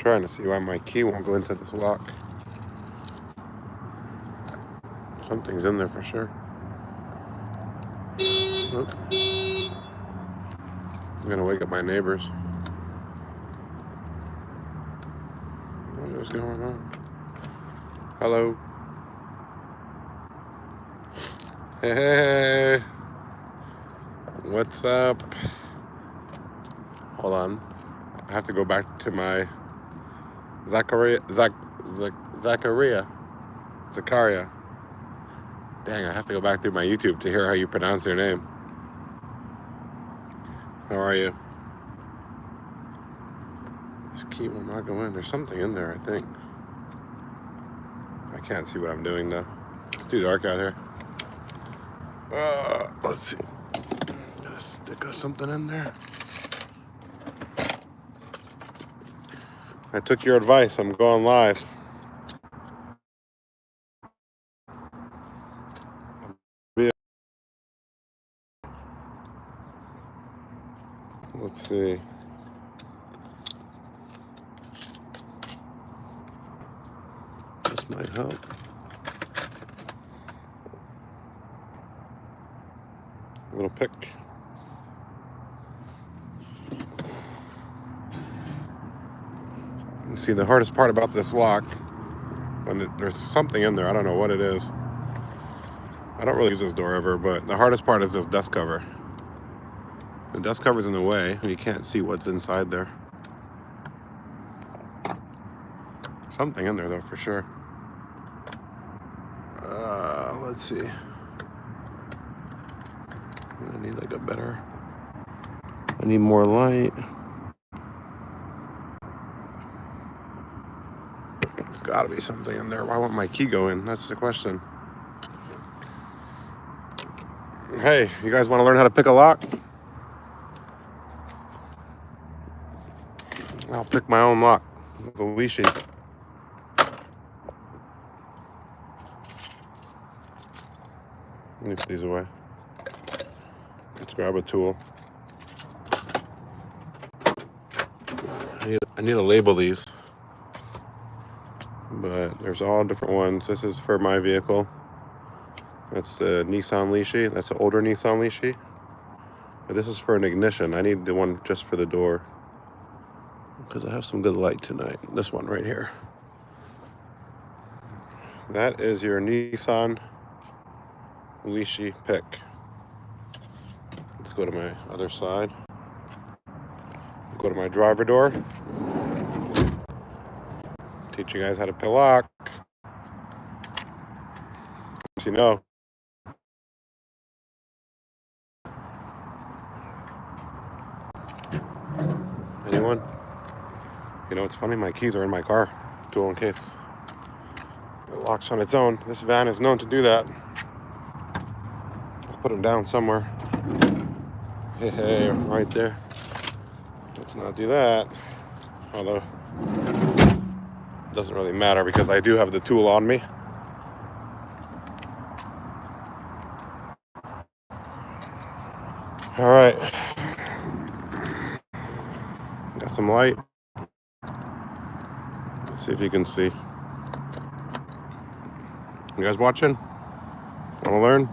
Trying to see why my key won't go into this lock. Something's in there for sure. Oop. I'm gonna wake up my neighbors. What is going on? Hello. Hey. What's up? Hold on. I have to go back to my Zachariah. Dang, I have to go back through my YouTube to hear how you pronounce your name. How are you? This key will not go in. There's something in there, I think. I can't see what I'm doing though. It's too dark out here. Let's see. Gonna stick something in there. I took your advice. I'm going live. Let's see. This might help. A little pick. You see, the hardest part about this lock, when there's something in there, I don't know what it is. I don't really use this door ever, but the hardest part is this dust cover. The dust cover's in the way, and you can't see what's inside there. Something in there, though, for sure. Let's see. I need like a better... I need more light. There's gotta be something in there. Why won't my key go in? That's the question. Hey, you guys want to learn how to pick a lock? I'll pick my own lock with a Lishi. Let me put these away. Let's grab a tool. I need to label these, but there's all different ones. This is for my vehicle. That's the Nissan Lishi. That's an older Nissan Lishi. But this is for an ignition. I need the one just for the door, because I have some good light tonight. This one right here. That is your Nissan Lishi pick. Let's go to my other side. Go to my driver door. Teach you guys how to pick a lock. So you know. Anyone? You know, it's funny, my keys are in my car. Tool in case it locks on its own. This van is known to do that. I'll put them down somewhere. Hey, right there. Let's not do that. Although, it doesn't really matter because I do have the tool on me. All right. Got some light. Let's see if you can see. You guys watching? Want to learn?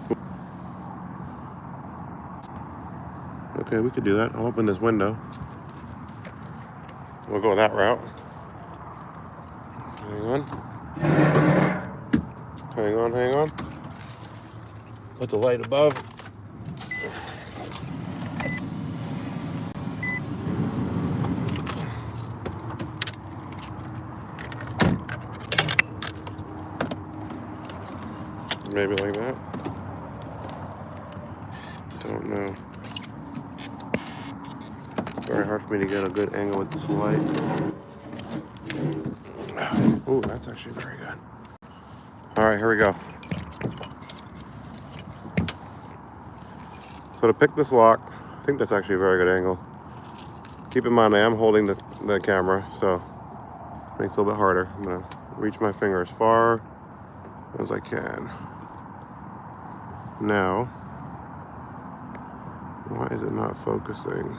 Okay, we could do that. I'll open this window. We'll go that route. Hang on. Hang on, hang on. Put the light above. Maybe like that. Don't know. Very hard for me to get a good angle with this light. Oh, that's actually very good. All right, here we go. So to pick this lock, I think that's actually a very good angle. Keep in mind I am holding the camera, so it makes it a little bit harder. I'm gonna reach my finger as far as I can. Now, why is it not focusing?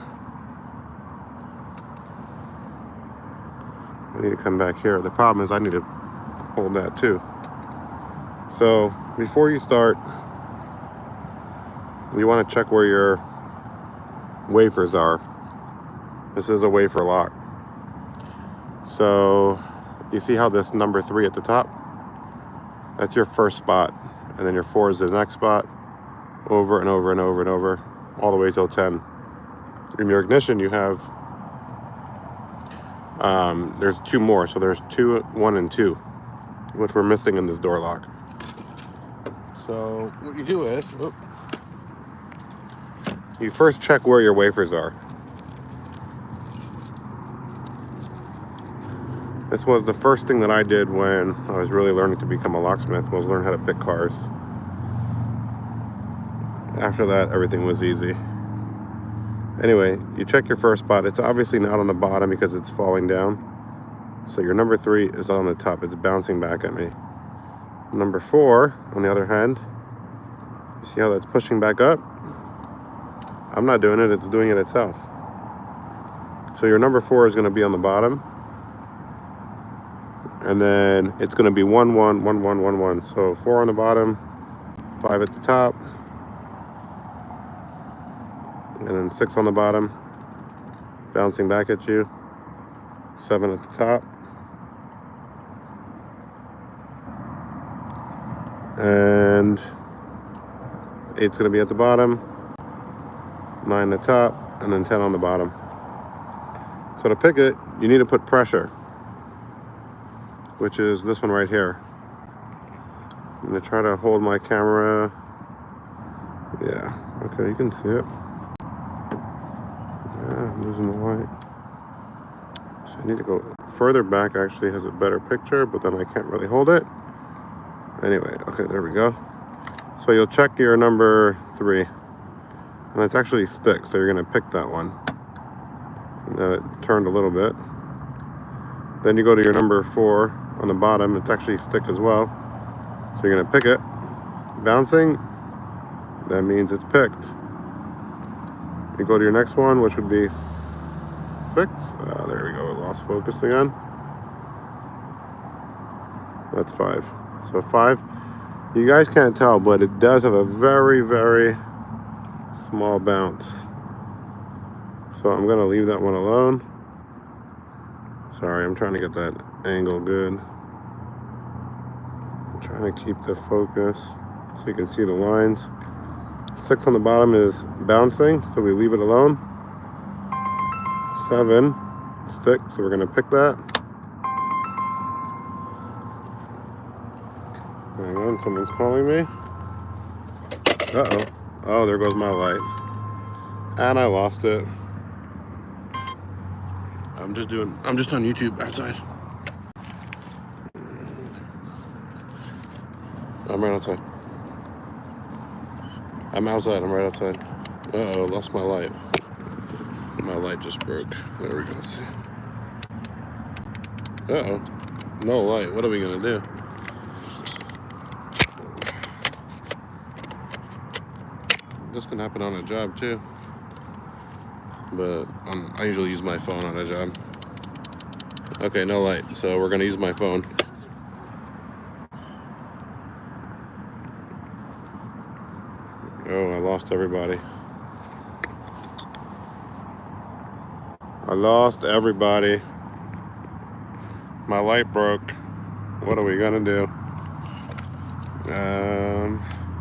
I need to come back here. The problem is I need to hold that too. So before you start, you want to check where your wafers are. This is a wafer lock. So you see how this number 3 at the top? That's your first spot. And then your 4 is the next spot. Over and over and over and over. All the way till 10. In your ignition you have, there's 2 more. So there's 2, 1, and 2. Which we're missing in this door lock. So what you do is, you first check where your wafers are. This was the first thing that I did when I was really learning to become a locksmith, was learn how to pick cars. After that, everything was easy. Anyway, you check your first spot. It's obviously not on the bottom because it's falling down. So your number 3 is on the top. It's bouncing back at me. Number 4, on the other hand, you see how that's pushing back up? I'm not doing it, it's doing it itself. So your number 4 is going to be on the bottom. And then it's going to be 1, 1, 1, 1, 1, 1. So 4 on the bottom, 5 at the top, and then 6 on the bottom, bouncing back at you, 7 at the top, and 8's going to be at the bottom, 9 at the top, and then 10 on the bottom. So to pick it, you need to put pressure, which is this one right here. I'm gonna try to hold my camera. Yeah, okay, you can see it. Yeah, I'm losing the light. So I need to go further back, actually has a better picture, but then I can't really hold it. Anyway, okay, there we go. So you'll check your number 3. And it's actually stick, so you're gonna pick that one. And then it turned a little bit. Then you go to your number 4 on the bottom. It's actually stick as well. So you're gonna pick it. Bouncing, that means it's picked. You go to your next one, which would be 6. There we go, lost focus again. That's 5. So 5, you guys can't tell, but it does have a very, very small bounce. So I'm gonna leave that one alone. Sorry, I'm trying to get that angle good. I'm trying to keep the focus so you can see the lines. 6 on the bottom is bouncing, so we leave it alone. 7, stick, so we're gonna pick that. Hang on, someone's calling me. Uh-oh. Oh, there goes my light. And I lost it. I'm just on YouTube outside. I'm right outside. I'm outside, I'm right outside. Uh-oh, lost my light. My light just broke. There we go, let's see. Uh-oh, no light, what are we gonna do? This can happen on a job too. But I usually use my phone on a job. Okay, no light, so we're gonna use my phone. Oh, I lost everybody. I lost everybody. My light broke. What are we gonna do?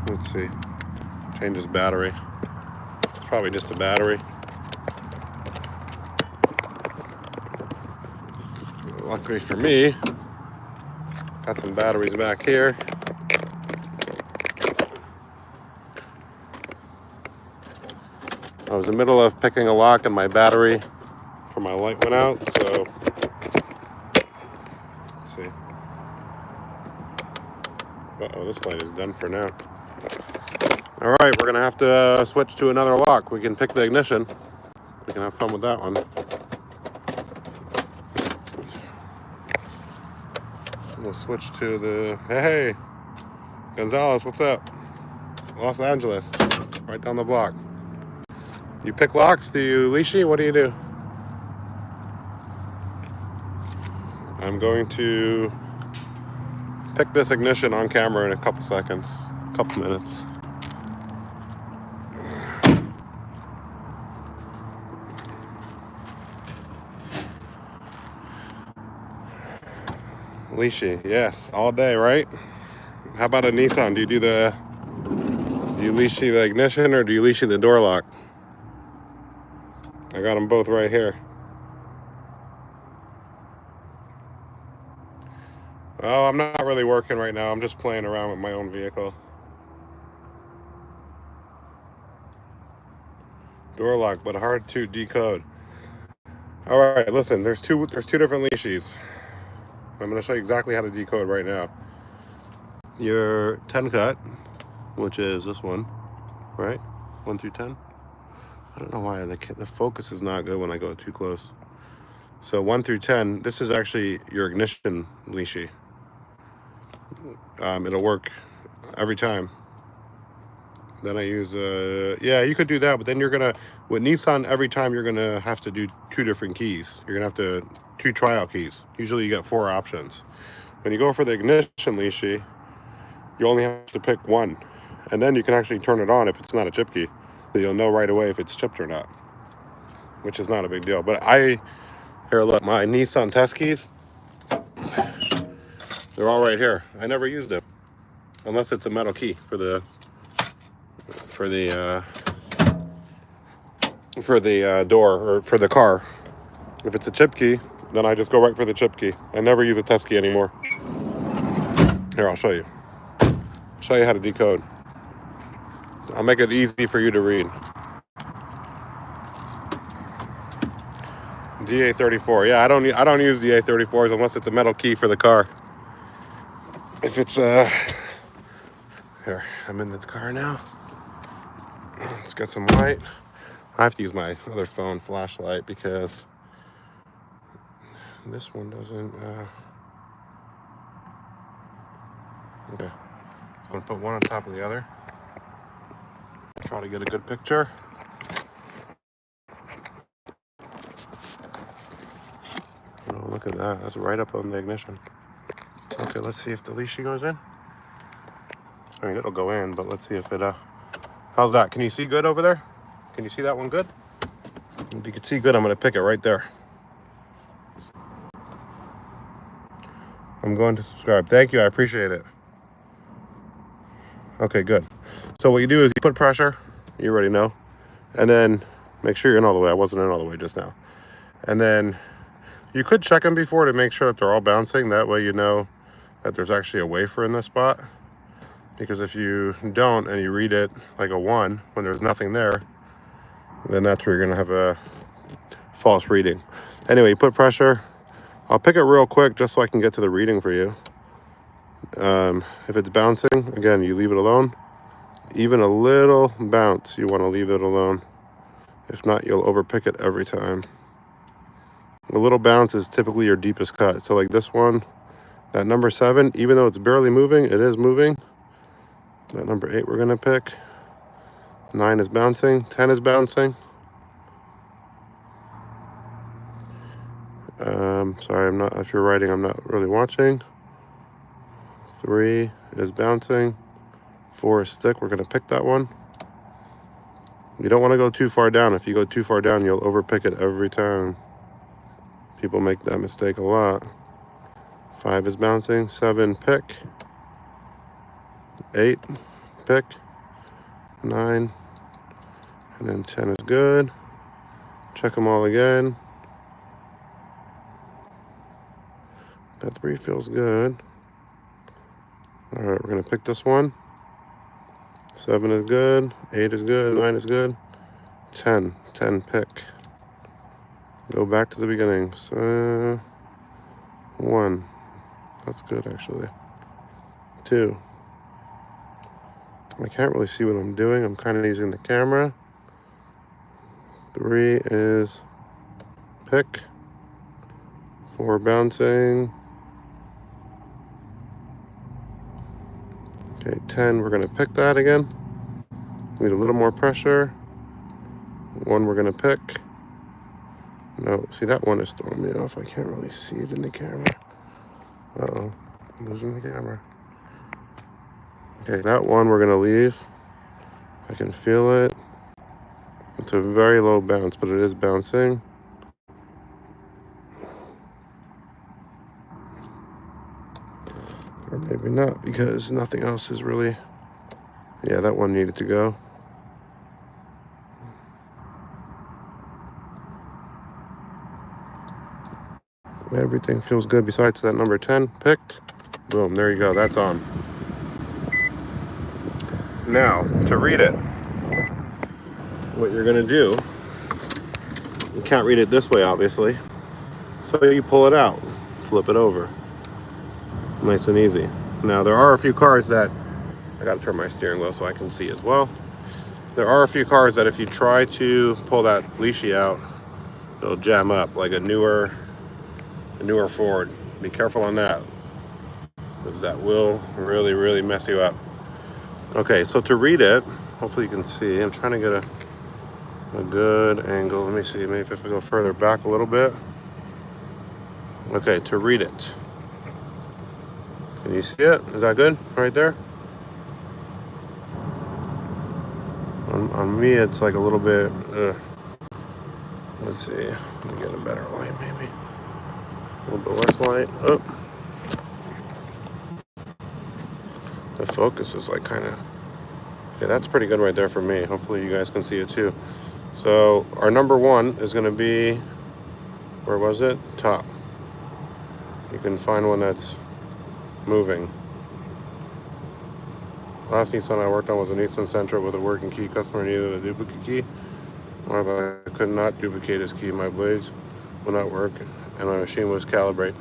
Let's see. Change this battery. It's probably just a battery. Luckily for me, got some batteries back here. I was in the middle of picking a lock and my battery for my light went out, so let's see. Uh-oh, this light is done for now. All right, we're gonna have to switch to another lock. We can pick the ignition. We can have fun with that one. We'll switch to the, hey, Gonzalez, what's up? Los Angeles, right down the block. You pick locks, do you, Lishi? What do you do? I'm going to pick this ignition on camera in a couple seconds, couple minutes. Lishi, yes, all day, right? How about a Nissan? Do you Lishi the ignition or do you Lishi the door lock? I got them both right here. Oh, I'm not really working right now. I'm just playing around with my own vehicle. Door lock, but hard to decode. All right, listen. There's two different Lishis. I'm going to show you exactly how to decode right now. Your 10 cut, which is this one, right? 1 through 10. I don't know why the focus is not good when I go too close. So 1 through 10. This is actually your ignition Lishi. It'll work every time. Then I use yeah, you could do that, but then you're gonna, with Nissan, every time you're gonna have to do 2 different keys. You're gonna have to 2 tryout keys. Usually you get 4 options. When you go for the ignition Lishi, you only have to pick 1, and then you can actually turn it on if it's not a chip key, so you'll know right away if it's chipped or not, which is not a big deal. But here, look, my Nissan test keys, they're all right here. I never used them unless it's a metal key for the door or for the car. If it's a chip key, then I just go right for the chip key. I never use a test key anymore. Here, I'll show you. I'll show you how to decode. I'll make it easy for you to read. DA34. Yeah, I don't use DA34s unless it's a metal key for the car. If it's here, I'm in the car now. Let's get some light. I have to use my other phone flashlight because this one doesn't okay. I'm gonna put one on top of the other. Try to get a good picture. Oh, look at that. That's right up on the ignition. Okay, let's see if the Lishi goes in. I mean, it'll go in, but let's see if it how's that? Can you see good over there? Can you see that one good? If you can see good, I'm gonna pick it right there. I'm going to subscribe. Thank you, I appreciate it. Okay, good. So what you do is you put pressure, you already know, and then make sure you're in all the way. I wasn't in all the way just now. And then you could check them before to make sure that they're all bouncing. That way you know that there's actually a wafer in this spot. Because if you don't and you read it like a 1 when there's nothing there, then that's where you're gonna have a false reading. Anyway, you put pressure. I'll pick it real quick just so I can get to the reading for you. If it's bouncing, again, you leave it alone. Even a little bounce, you want to leave it alone. If not, you'll overpick it every time. A little bounce is typically your deepest cut. So like this one, that number 7, even though it's barely moving, it is moving. That number 8 we're going to pick. 9 is bouncing. 10 is bouncing. Sorry, I'm not, if you're writing, I'm not really watching. 3 is bouncing. 4 is stick. We're going to pick that one. You don't want to go too far down. If you go too far down, you'll overpick it every time. People make that mistake a lot. 5 is bouncing. 7, pick. 8, pick. 9. And then 10 is good. Check them all again. That 3 feels good. All right, we're going to pick this one. 7 is good. 8 is good. 9 is good. 10 pick. Go back to the beginning. So, 1. That's good, actually. 2. I can't really see what I'm doing. I'm kind of using the camera. 3 is pick. 4 bouncing. Okay, 10, we're going to pick that again. Need a little more pressure. 1 we're going to pick. No, see, that one is throwing me off. I can't really see it in the camera. Uh-oh, losing the camera. Okay, that one we're gonna leave. I can feel it. It's a very low bounce, but it is bouncing. Or maybe not, because nothing else is really... Yeah, that one needed to go. Everything feels good besides that number 10 picked. Boom, there you go, that's on. Now, to read it, what you're gonna do, you can't read it this way, obviously. So you pull it out, flip it over. Nice and easy. Now, there are a few cars that, I gotta turn my steering wheel so I can see as well. There are a few cars that if you try to pull that Lishi out, it'll jam up, like a newer Ford. Be careful on that, because that will really, really mess you up. Okay, so to read it, hopefully you can see, I'm trying to get a good angle. Let me see, maybe if I go further back a little bit. Okay, to read it. Can you see it? Is that good right there? On me, it's like a little bit, let's see, let me get a better light maybe. A little bit less light. Oh. The focus is like kind of, okay, that's pretty good right there for me. Hopefully you guys can see it too. So our number 1 is going to be, where was it? Top. You can find one that's moving. Last Nissan I worked on was a Nissan Sentra with a working key. Customer needed a duplicate key. I could not duplicate his key. My blades will not work and my machine was calibrated.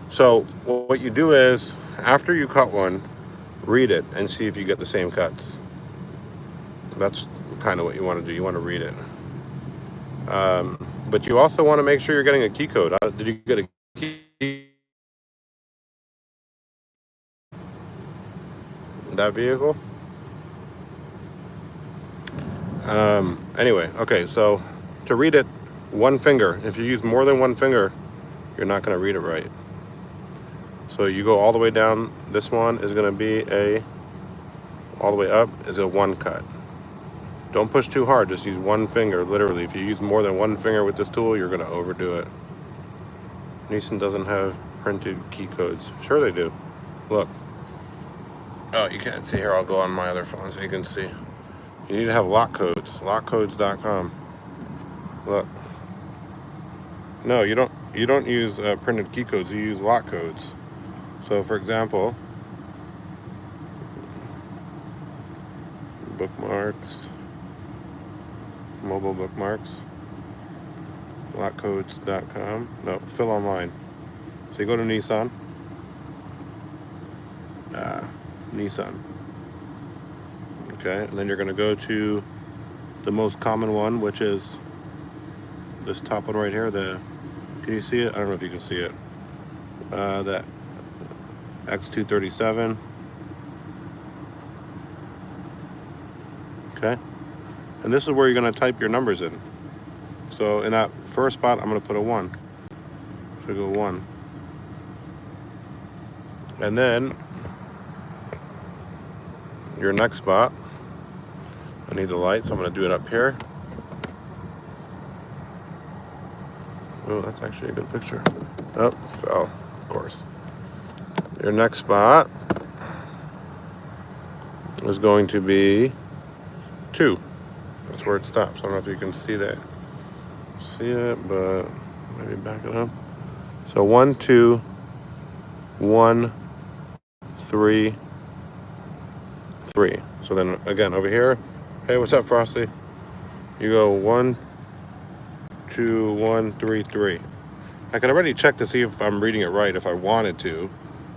So what you do is, after you cut one, read it and see if you get the same cuts. That's kind of what you want to do. You want to read it. But you also want to make sure you're getting a key code. Did you get a key? That vehicle? Anyway, okay, so to read it, one finger. If you use more than one finger, you're not going to read it right. So you go all the way down. This one is going to be all the way up is a 1 cut. Don't push too hard, just use one finger, literally. If you use more than one finger with this tool, you're going to overdo it. Nissan doesn't have printed key codes. Sure they do. Look. Oh, you can't see here. I'll go on my other phone so you can see. You need to have lock codes. Lockcodes.com. Look. No, you don't use printed key codes. You use lock codes. So, for example, bookmarks, mobile bookmarks, lockcodes.com. No, fill online. So you go to Nissan. Nissan. Okay, and then you're going to go to the most common one, which is this top one right here. Can you see it? I don't know if you can see it. That X237. Okay, and this is where you're going to type your numbers in. So in that first spot, I'm going to put a 1. So go 1. And then your next spot, I need the light, so I'm going to do it up here. Oh, that's actually a good picture. Oh, fell, of course. Your next spot is going to be 2. That's where it stops. I don't know if you can see that. See it, but maybe back it up. So 1, 2, 1, 3, 3. So then again over here, hey, what's up, Frosty? You go 1, 2, 1, 3, 3. I can already check to see if I'm reading it right if I wanted to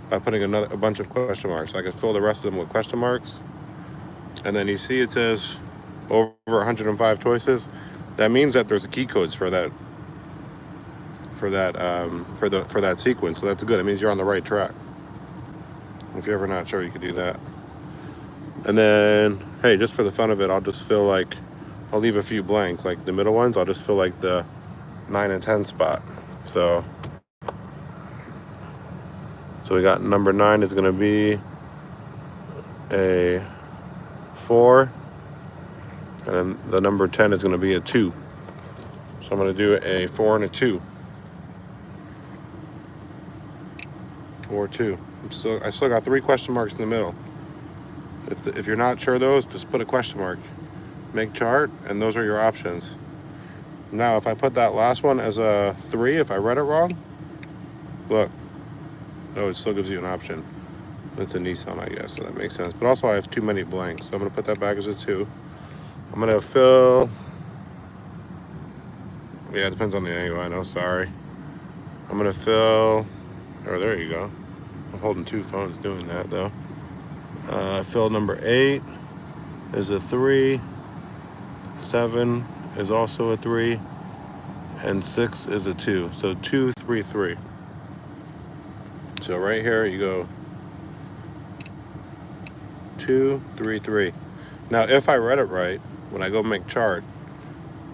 by putting a bunch of question marks. I can fill the rest of them with question marks. And then you see it says over 105 choices. That means that there's key codes for that sequence. So that's good. It means you're on the right track. If you're ever not sure, you could do that. And then, hey, just for the fun of it, I'll just fill I'll leave a few blank, like the middle ones. I'll just fill like the 9 and 10 spot. So So we got number 9 is going to be a 4, and then the number 10 is going to be a 2. So I'm going to do a 4 and a 2. 4, 2. I still got 3 question marks in the middle. If you're not sure those, just put a question mark. Make chart, and those are your options. Now, if I put that last one as a 3, if I read it wrong, look. Oh, it still gives you an option. It's a Nissan, I guess, so that makes sense. But also, I have too many blanks, so I'm going to put that back as a 2. I'm going to fill... Yeah, it depends on the angle, I know, sorry. I'm going to fill... Oh, there you go. I'm holding 2 phones doing that, though. Fill number 8 is a 3. 7 is also a 3. And 6 is a 2. So 2, 3, 3. So right here you go 2, 3, 3. Now if I read it right, when I go make chart,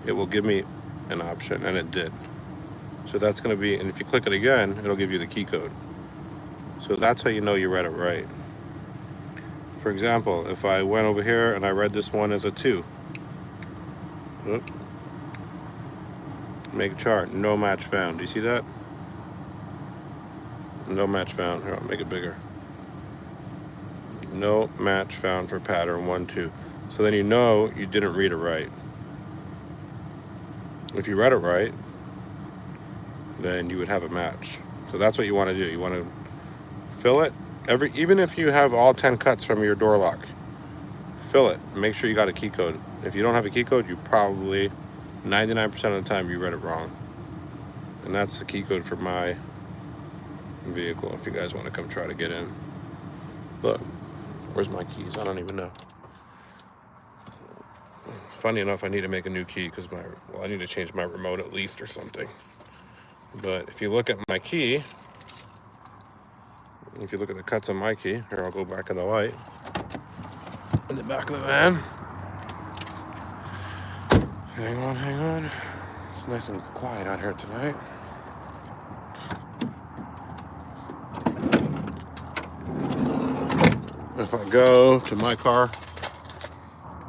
it will give me an option, and it did. So that's going to be, and if you click it again, it'll give you the key code. So that's how you know you read it right. For example, if I went over here and I read this one as a 2. Oop. Make chart, no match found. Do you see that? No match found. Here, I'll make it bigger. No match found for pattern 1, 2. So then you know you didn't read it right. If you read it right, then you would have a match. So that's what you want to do. You want to fill it. Even if you have all 10 cuts from your door lock, fill it. Make sure you got a key code. If you don't have a key code, you probably 99% of the time you read it wrong. And that's the key code for my vehicle if you guys want to come try to get in. Look, where's my keys? I don't even know. Funny enough, I need to make a new key because I need to change my remote at least or something. But if you look at my key, if you look at the cuts on my key, here, I'll go back in the light. In the back of the van. Hang on, hang on. It's nice and quiet out here tonight. If I go to my car,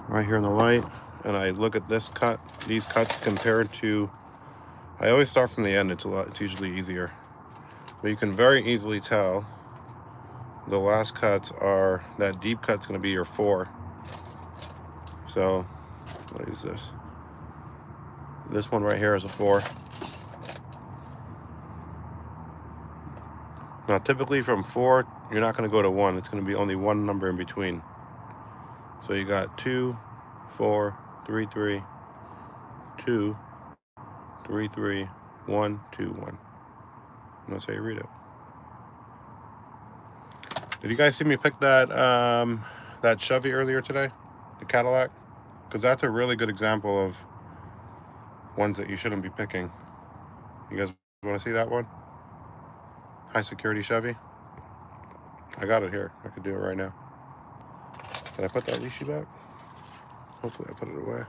right here in the light, and I look at this cut, these cuts compared to, I always start from the end, it's usually easier. But you can very easily tell the last cuts are, that deep cut's gonna be your 4. So, what is this? This one right here is a 4. Now typically from 4, you're not going to go to 1. It's going to be only one number in between. So you got 2, 4, 3, 3, 2, 3, 3, 1, 2, 1. And that's how you read it. Did you guys see me pick that that Chevy earlier today? The Cadillac? Because that's a really good example of ones that you shouldn't be picking. You guys want to see that one? High security Chevy. I got it here. I could do it right now. Did I put that Lishi back? Hopefully I put it away.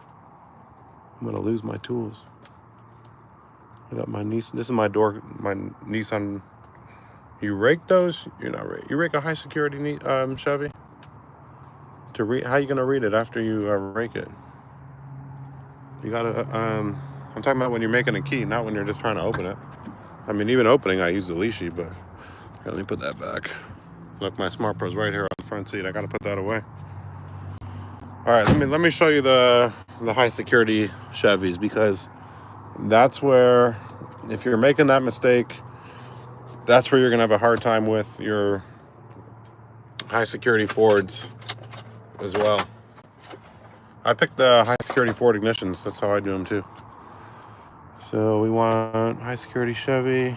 I'm gonna lose my tools. I got my Nissan. This is my Nissan. You rake those? You're not rake. You rake a high security Chevy. How you gonna read it after you rake it? You gotta. I'm talking about when you're making a key, not when you're just trying to open it. I mean, even opening, I use the Lishi, but let me put that back. Look, my Smart Pro's right here on the front seat. I gotta put that away. All right, let me show you the high security Chevys, because that's where, if you're making that mistake, that's where you're gonna have a hard time with your high security Fords as well. I picked the high security Ford ignitions. That's how I do them too. So we want high security Chevy.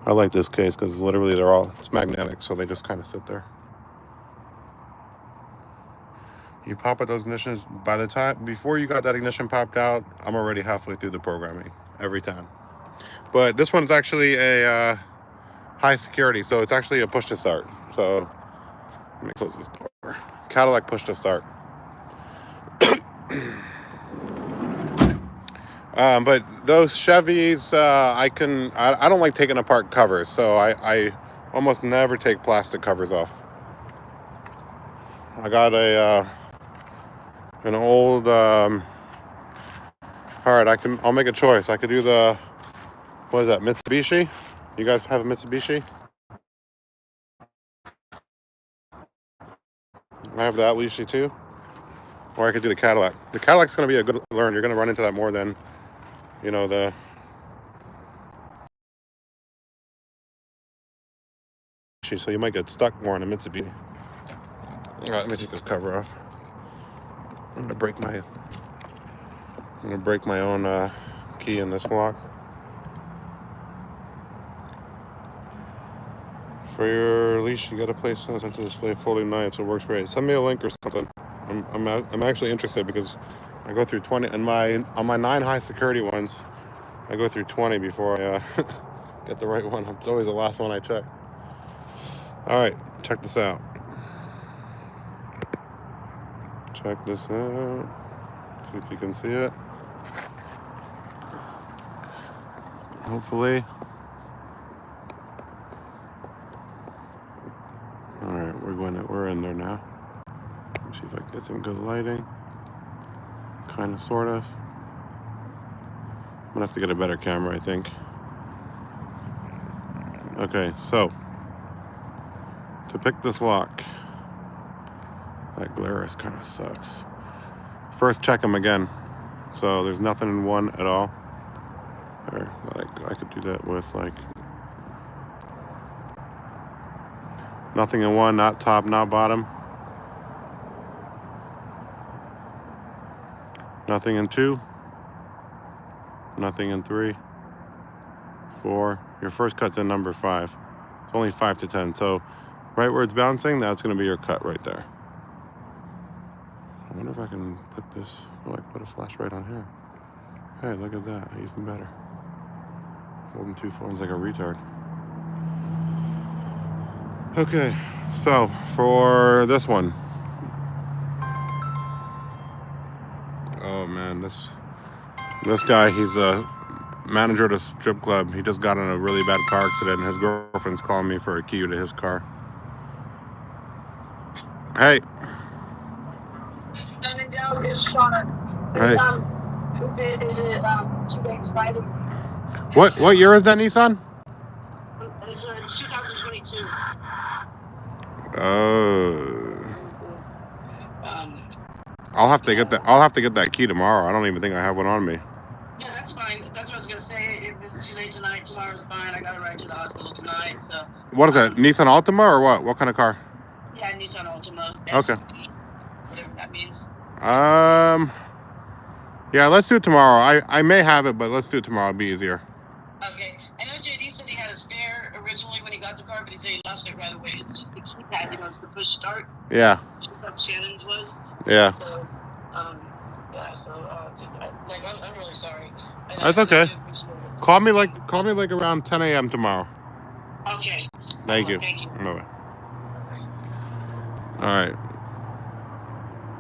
I like this case because literally it's magnetic, so they just kind of sit there. You pop out those ignitions. Before you got that ignition popped out, I'm already halfway through the programming every time. But this one's actually a high security, so it's actually a push to start. So let me close this door. Cadillac push to start. But those Chevys, I don't like taking apart covers, so I almost never take plastic covers off. I got a an old. All right, I'll make a choice. I could do the, what is that, Mitsubishi? You guys have a Mitsubishi? I have that Lishi too. Or I could do the Cadillac. The Cadillac's going to be a good learn. You're going to run into that more than, you know, the. So you might get stuck more in a Mitsubishi. All right, let me take this cover off. I'm going to break my own key in this lock. For your leash, you got to place something to display folding knives. It works great. Send me a link or something. I'm actually interested because I go through 20 and on my 9 high security ones. I go through 20 before I get the right one. It's always the last one I check. All right, check this out. Check this out. See if you can see it. Hopefully. All right, we're in there now. Let's see if I can get some good lighting. Kind of, sort of. I'm gonna have to get a better camera, I think. Okay, so to pick this lock, that Glarus kind of sucks. First, check them again. So there's nothing in one at all. Or like I could do that with like nothing in one, not top, not bottom. Nothing in 2. Nothing in 3. 4. Your first cut's in number 5. It's only 5 to 10. So right where it's bouncing, that's going to be your cut right there. I wonder if I can put this. Oh, I can put a flashlight on here. Hey, look at that. Even better. Holding 2 phones like a retard. Okay, so for this one. Oh man, this guy, he's a manager at a strip club. He just got in a really bad car accident and his girlfriend's calling me for a key to his car. Hey. Hey. Is it 2X5? What year is that Nissan? It's 2022. I'll have to get that. I'll have to get that key tomorrow. I don't even think I have one on me. Yeah, that's fine. That's what I was gonna say. If it's too late tonight, tomorrow's fine. I gotta ride to the hospital tonight. So. What is that? Nissan Altima or what? What kind of car? Yeah, Nissan Altima. Okay. Whatever that means. Yeah, let's do it tomorrow. I may have it, but let's do it tomorrow. It'll be easier. Okay. I know JD said he had a spare originally when he got the car, but he said he lost it right away. It's just the keypad, it's the push start. Yeah. Just like Shannon's was. Yeah. So, yeah. So, I'm really sorry. That's okay. Call me like around 10 a.m. tomorrow. Okay. Thank you. Thank you. Bye-bye. All right.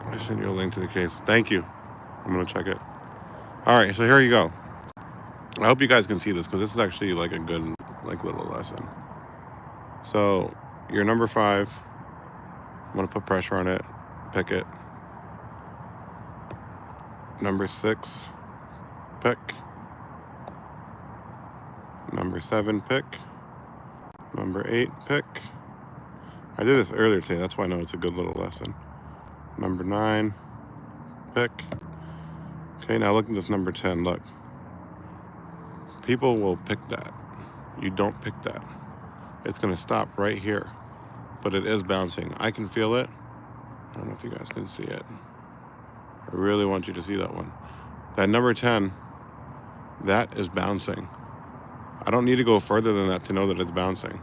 I sent you a link to the case. Thank you. I'm gonna check it. All right. So here you go. I hope you guys can see this because this is actually like a good little lesson. So your number 5. I'm gonna put pressure on it. Pick it. Number 6. Pick. Number 7. Pick. Number 8. Pick. I did this earlier today. That's why I know it's a good little lesson. Number 9. Pick. Okay, now look at this number 10. Look. People will pick that. You don't pick that. It's going to stop right here. But it is bouncing. I can feel it. I don't know if you guys can see it. I really want you to see that one. That number 10, that is bouncing. I don't need to go further than that to know that it's bouncing.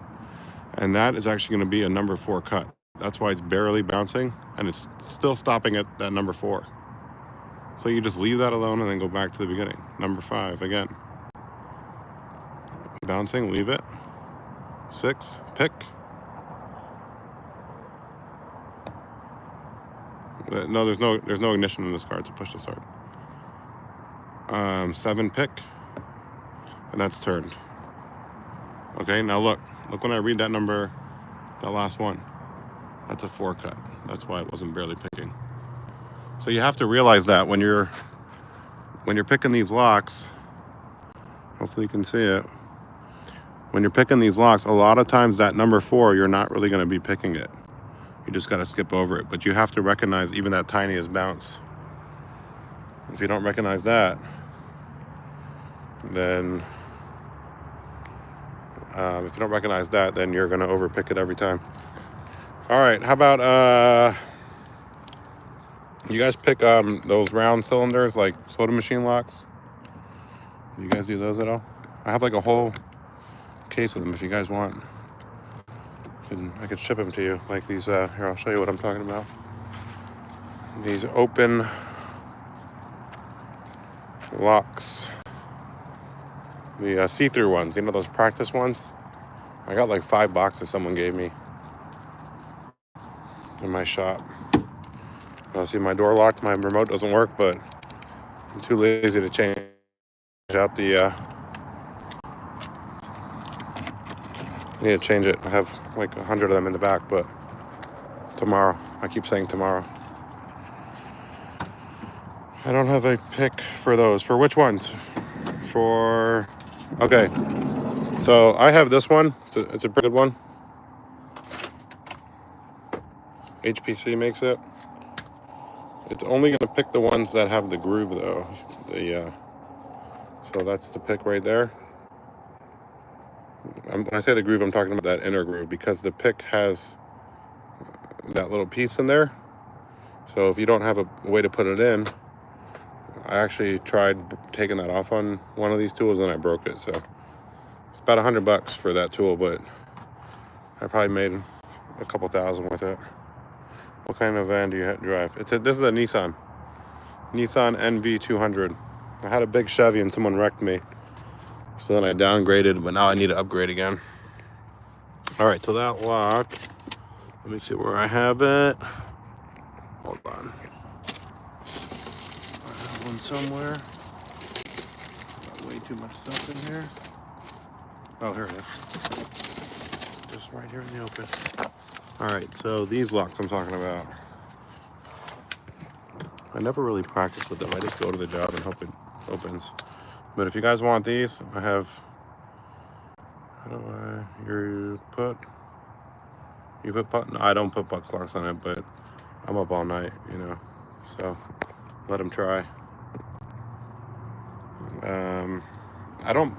And that is actually going to be a number 4 cut. That's why it's barely bouncing, and it's still stopping at that number 4. So you just leave that alone and then go back to the beginning. Number 5, again. Bouncing, leave it. 6, pick. No, there's no ignition in this car. It's a push to start. 7, pick. And that's turned. Okay, now look. Look when I read that number, that last one. That's a 4 cut. That's why it wasn't barely picking. So you have to realize that when you're picking these locks, hopefully you can see it. When you're picking these locks, a lot of times that number 4, you're not really going to be picking it. You just got to skip over it. But you have to recognize even that tiniest bounce. If you don't recognize that, then if you don't recognize that, then you're going to overpick it every time. All right, how about you guys pick those round cylinders like soda machine locks? You guys do those at all? I have like a whole case of them if you guys want. I could ship them to you. Like these, here, I'll show you what I'm talking about. These open locks. The see-through ones, you know, those practice ones? I got like 5 boxes someone gave me in my shop. See, my door locked, my remote doesn't work, but I'm too lazy to change out the, I need to change it. I have like 100 of them in the back, but tomorrow. I keep saying tomorrow. I don't have a pick for those. For which ones? For, okay. So I have this one. It's a pretty good one. HPC makes it. It's only going to pick the ones that have the groove though. So that's the pick right there. When I say the groove, I'm talking about that inner groove, because the pick has that little piece in there. So if you don't have a way to put it in, I actually tried taking that off on one of these tools and I broke it. So it's about $100 for that tool, but I probably made a couple thousand with it. What kind of van do you drive? This is a Nissan NV200. I had a big Chevy and someone wrecked me. So then I downgraded, but now I need to upgrade again. All right, so that lock, let me see where I have it. Hold on. I have one somewhere. Got way too much stuff in here. Oh, here it is. Just right here in the open. All right, so these locks I'm talking about. I never really practice with them. I just go to the job and hope it opens. But if you guys want these, I have, you put I don't put buck locks on it, but I'm up all night, you know, so let them try.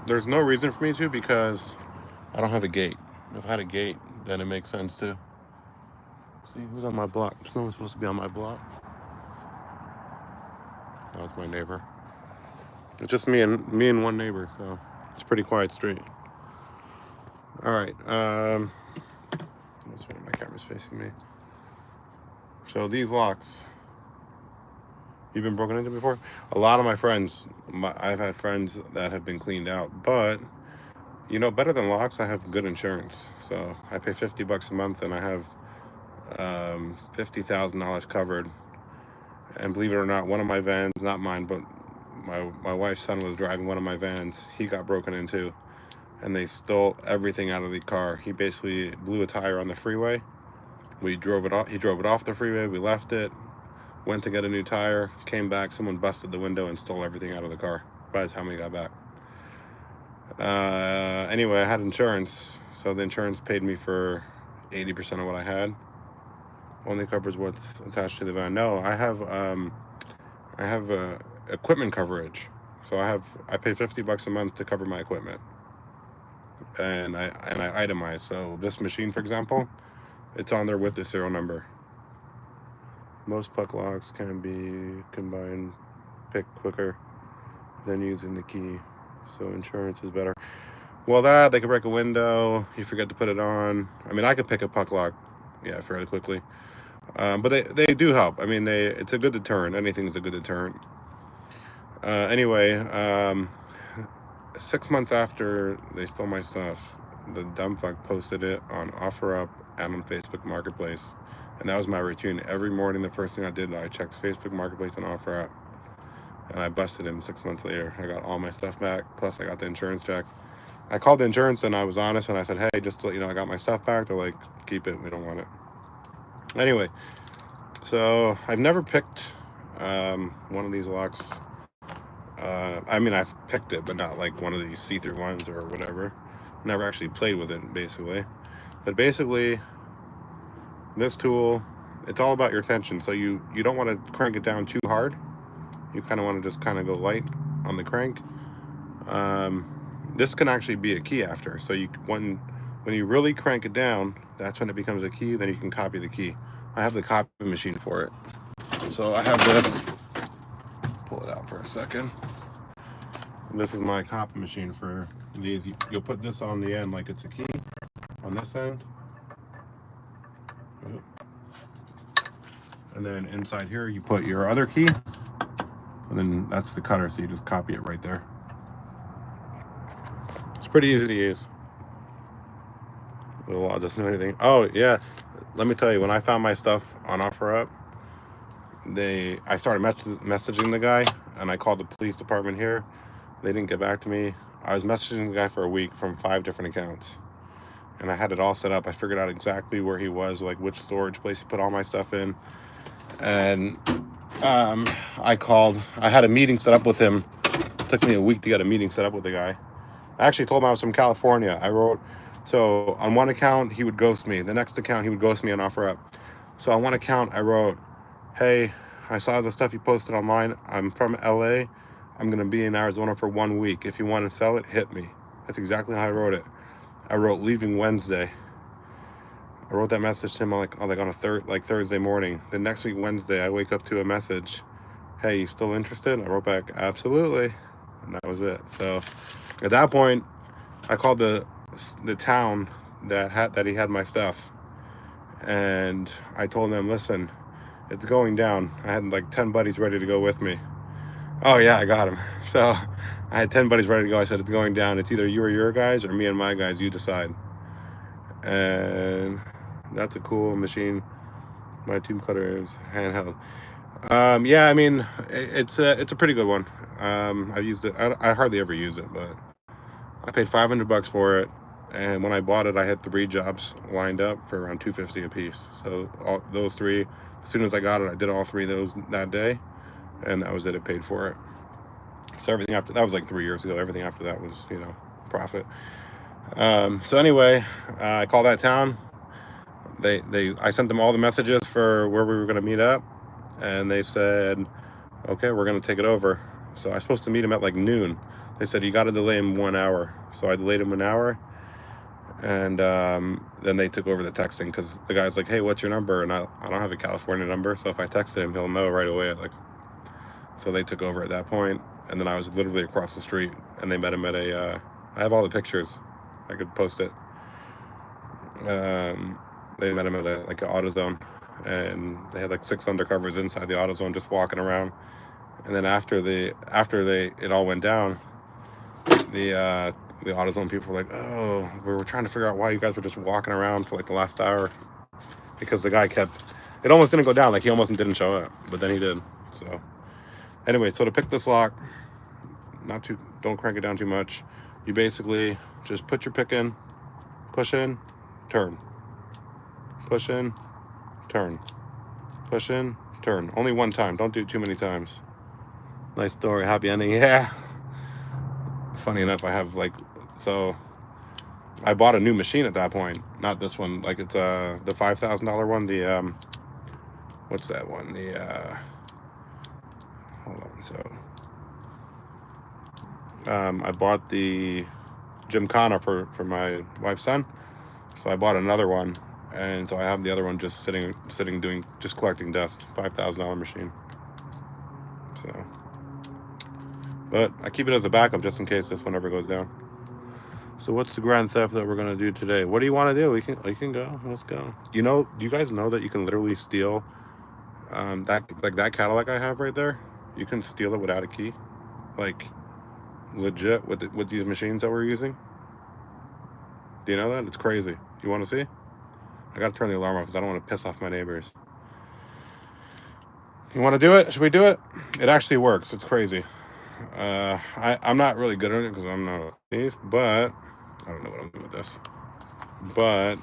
There's no reason for me to, because I don't have a gate. If I had a gate, then it makes sense too. See, who's on my block? There's no one supposed to be on my block. That was my neighbor. It's just me and one neighbor, so it's a pretty quiet street. All right, that's when my camera's facing me. So these locks, you've been broken into before? A lot of my friends, I've had friends that have been cleaned out, but you know, better than locks, I have good insurance. So I pay $50 a month and I have $50,000 covered. And believe it or not, one of my vans, not mine, but my wife's son was driving one of my vans. He got broken into, and they stole everything out of the car. He basically blew a tire on the freeway. We drove it off. He drove it off the freeway. We left it, went to get a new tire, came back. Someone busted the window and stole everything out of the car by the time we got back. Anyway, I had insurance, so the insurance paid me for 80% of what I had. Only covers what's attached to the van. No, I have equipment coverage. So I pay $50 a month to cover my equipment, and I itemize. So this machine, for example, it's on there with the serial number. Most puck locks can be combined, pick quicker than using the key. So insurance is better. Well, they could break a window. You forget to put it on. I mean, I could pick a puck lock, yeah, fairly quickly. But they do help. I mean, it's a good deterrent. Anything is a good deterrent. Anyway, 6 months after they stole my stuff, the dumb fuck posted it on OfferUp and on Facebook Marketplace. And that was my routine. Every morning, the first thing I did, I checked Facebook Marketplace and OfferUp. And I busted him 6 months later. I got all my stuff back, plus I got the insurance check. I called the insurance and I was honest and I said, hey, just to let you know, I got my stuff back. They're like, keep it. We don't want it. Anyway, so I've never picked one of these locks. I mean, I've picked it, but not like one of these see-through ones or whatever. Never actually played with it, basically. But basically, this tool, it's all about your tension. So you don't want to crank it down too hard. You kind of want to just kind of go light on the crank. This can actually be a key after. So when you really crank it down, that's when it becomes a key. Then you can copy the key. I have the copy machine for it. So I have this. Pull it out for a second. This is my copy machine for these. You'll put this on the end like it's a key on this end. And then inside here you put your other key. And then that's the cutter, so you just copy it right there. It's pretty easy to use. The law doesn't know anything. Oh yeah, let me tell you, when I found my stuff on OfferUp, I started messaging the guy, and I called the police department here. They didn't get back to me. I was messaging the guy for a week from 5 different accounts, and I had it all set up. I figured out exactly where he was, like which storage place he put all my stuff in, and I called. I had a meeting set up with him. It took me a week to get a meeting set up with the guy. I actually told him I was from California. I wrote, so on one account he would ghost me. The next account he would ghost me on OfferUp. So on one account I wrote, hey, I saw the stuff you posted online. I'm from LA. I'm going to be in Arizona for 1 week. If you want to sell it, hit me. That's exactly how I wrote it. I wrote leaving Wednesday. I wrote that message to him on a Thursday morning. The next week, Wednesday, I wake up to a message. Hey, you still interested? I wrote back, absolutely. And that was it. So at that point, I called the town that he had my stuff. And I told them, listen, it's going down. I had like 10 buddies ready to go with me. Oh yeah, I got him. So I had 10 buddies ready to go. I said, it's going down. It's either you or your guys or me and my guys. You decide. And that's a cool machine. My tube cutter is handheld. Yeah, I mean, it's a pretty good one. I've used it. I hardly ever use it, but I paid $500 for it. And when I bought it, I had 3 jobs lined up for around $250 a piece. So those 3, as soon as I got it, I did all 3 of those that day. And that was it. It paid for it. So everything after that was like 3 years ago. Everything after that was, profit. So anyway, I called that town. I sent them all the messages for where we were going to meet up, and they said, okay, we're going to take it over. So I was supposed to meet them at like noon. They said, you got to delay him 1 hour. So I delayed him 1 hour, and then they took over the texting, because the guy's like, hey, what's your number? And I don't have a California number, so if I texted him, he'll know right away. So they took over at that point, and then I was literally across the street, and they met him at I have all the pictures. I could post it. They met him at an AutoZone, and they had like 6 undercovers inside the AutoZone just walking around. And then after it all went down, the AutoZone people were like, oh, we were trying to figure out why you guys were just walking around for like the last hour, because the guy it almost didn't go down, like he almost didn't show up, but then he did. So anyway, so to pick this lock, don't crank it down too much. You basically just put your pick in, push in, turn. Push in, turn. Push in, turn. Only one time. Don't do it too many times. Nice story. Happy ending. Yeah. Funny enough, I have so I bought a new machine at that point. Not this one. It's the $5,000 one. The what's that one? Hold on. So I bought the Gymkhana for my wife's son. So I bought another one, and so I have the other one just sitting just collecting dust. $5,000 machine. So, but I keep it as a backup just in case this one ever goes down. So what's the grand theft that we're gonna do today? What do you want to do? We can go. Let's go. Do you guys know that you can literally steal that Cadillac I have right there? You can steal it without a key, legit, with these machines that we're using. Do you know that? It's crazy. You want to see? I gotta turn the alarm off because I don't want to piss off my neighbors. You want to do it? Should we do it? It actually works. It's crazy. I'm not really good at it because I'm not a thief, but I don't know what I'm doing with this. But,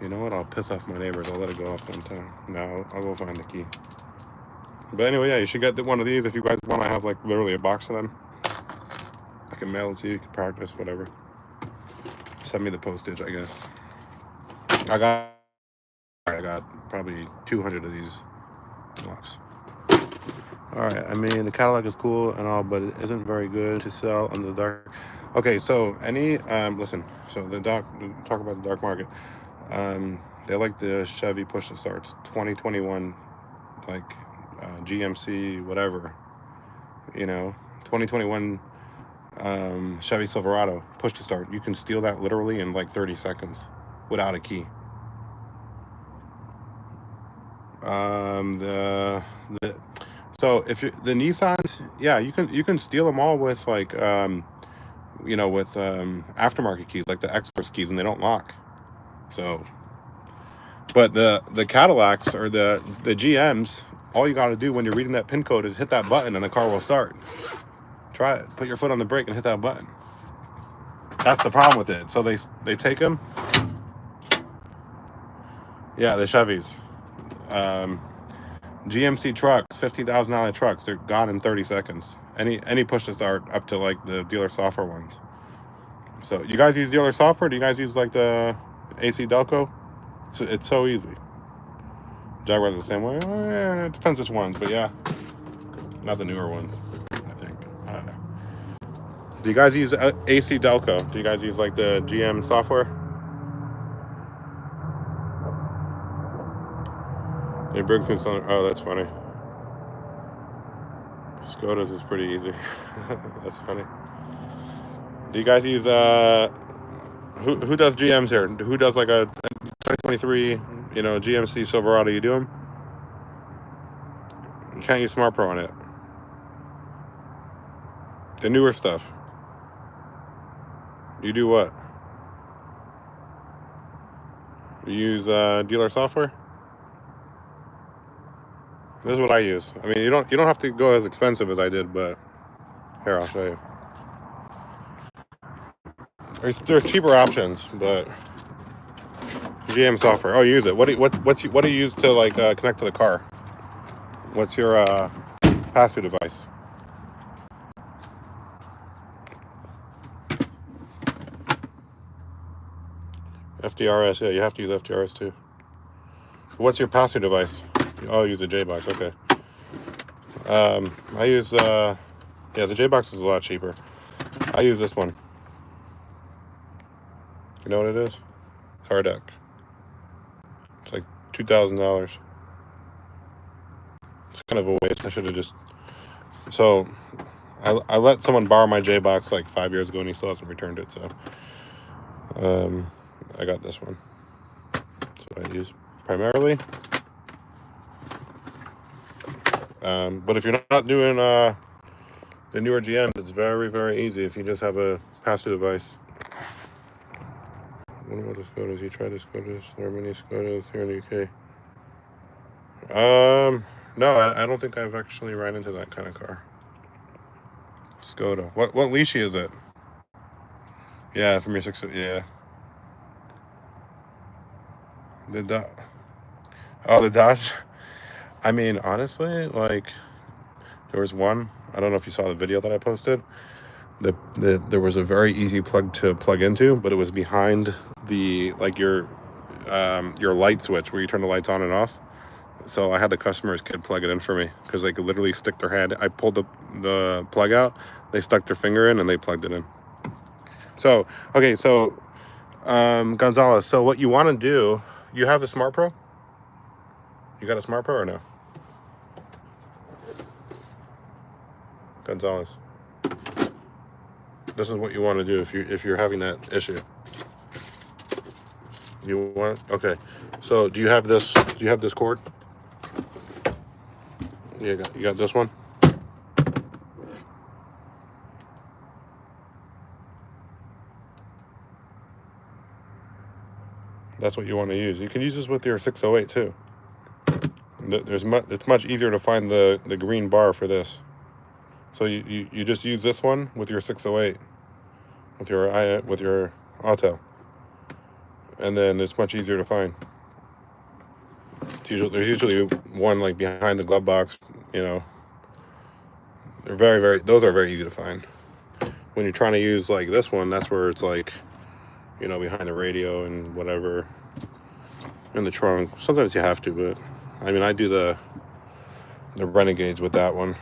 you know what? I'll piss off my neighbors. I'll let it go off one time. No, I'll go find the key. But anyway, yeah, you should get one of these if you guys want to have like literally a box of them. I can mail it to you. You can practice, whatever. Send me the postage, I guess. I got probably 200 of these locks. Alright, I mean, the catalog is cool and all, but it isn't very good to sell on the dark. Okay, so listen, so talk about the dark market. They like the Chevy push to starts, 2021, like GMC, whatever, 2021 Chevy Silverado push to start. You can steal that literally in like 30 seconds without a key. So if you're the Nissans, yeah, you can steal them all with like with aftermarket keys, like the express keys, and they don't lock. So, but the Cadillacs or the GMs, all you got to do when you're reading that pin code is hit that button and the car will start. Try it. Put your foot on the brake and hit that button. That's the problem with it. So they take them. Yeah, the Chevys. GMC trucks, $50,000 trucks, they're gone in 30 seconds. Any push to start up to like the dealer software ones. So you guys use dealer software? Do you guys use like the AC Delco? It's so easy. Jaguar the same way? It depends which ones, but yeah. Not the newer ones, I think. I don't know. Do you guys use AC Delco? Do you guys use like the GM software? They break through something. Oh, that's funny. Skoda's is pretty easy. That's funny. Do you guys use who does GMs here? Who does like a 2023 GMC Silverado? You do them? You can't use Smart Pro on it. The newer stuff. You do what? You use dealer software? This is what I use. I mean, you don't have to go as expensive as I did, but here, I'll show you. There's cheaper options, but GM software. Oh, you use it. What do you use to like connect to the car? What's your pass-through device? FDRS. Yeah, you have to use FDRS too. What's your pass-through device? Oh, use a J-Box. Okay. I use the J-Box is a lot cheaper. I use this one. You know what it is? Car Deck. It's like $2,000. It's kind of a waste. I should have just. So, I let someone borrow my J-Box like 5 years ago, and he still hasn't returned it. So, I got this one. That's what I use primarily. But if you're not doing the newer GMs, it's very, very easy if you just have a pass-through device. I wonder what the Skodas. You tried the Skodas? There are many Skodas here in the UK. No, I don't think I've actually ran into that kind of car. Skoda. What Lishi is it? Yeah, from your 6. Yeah. The Dodge. I mean, honestly, like, there was one. I don't know if you saw the video that I posted. There was a very easy plug to plug into, but it was behind the your light switch where you turn the lights on and off. So I had the customer's kid plug it in for me because they could literally stick their head. I pulled the plug out, they stuck their finger in, and they plugged it in. So okay, so Gonzalez. So what you want to do? You have a Smart Pro? You got a Smart Pro or no? Gonzalez. This is what you want to do if you're having that issue. You want okay. So do you have this? Do you have this cord? You got this one. That's what you want to use. You can use this with your 608 too. It's much easier to find the green bar for this. So you just use this one with your 608, with your auto, and then it's much easier to find. There's usually one like behind the glove box. You know, those are very easy to find. When you're trying to use like this one, that's where it's like, you know, behind the radio and whatever, in the trunk. Sometimes you have to, but I mean, I do the Renegades with that one.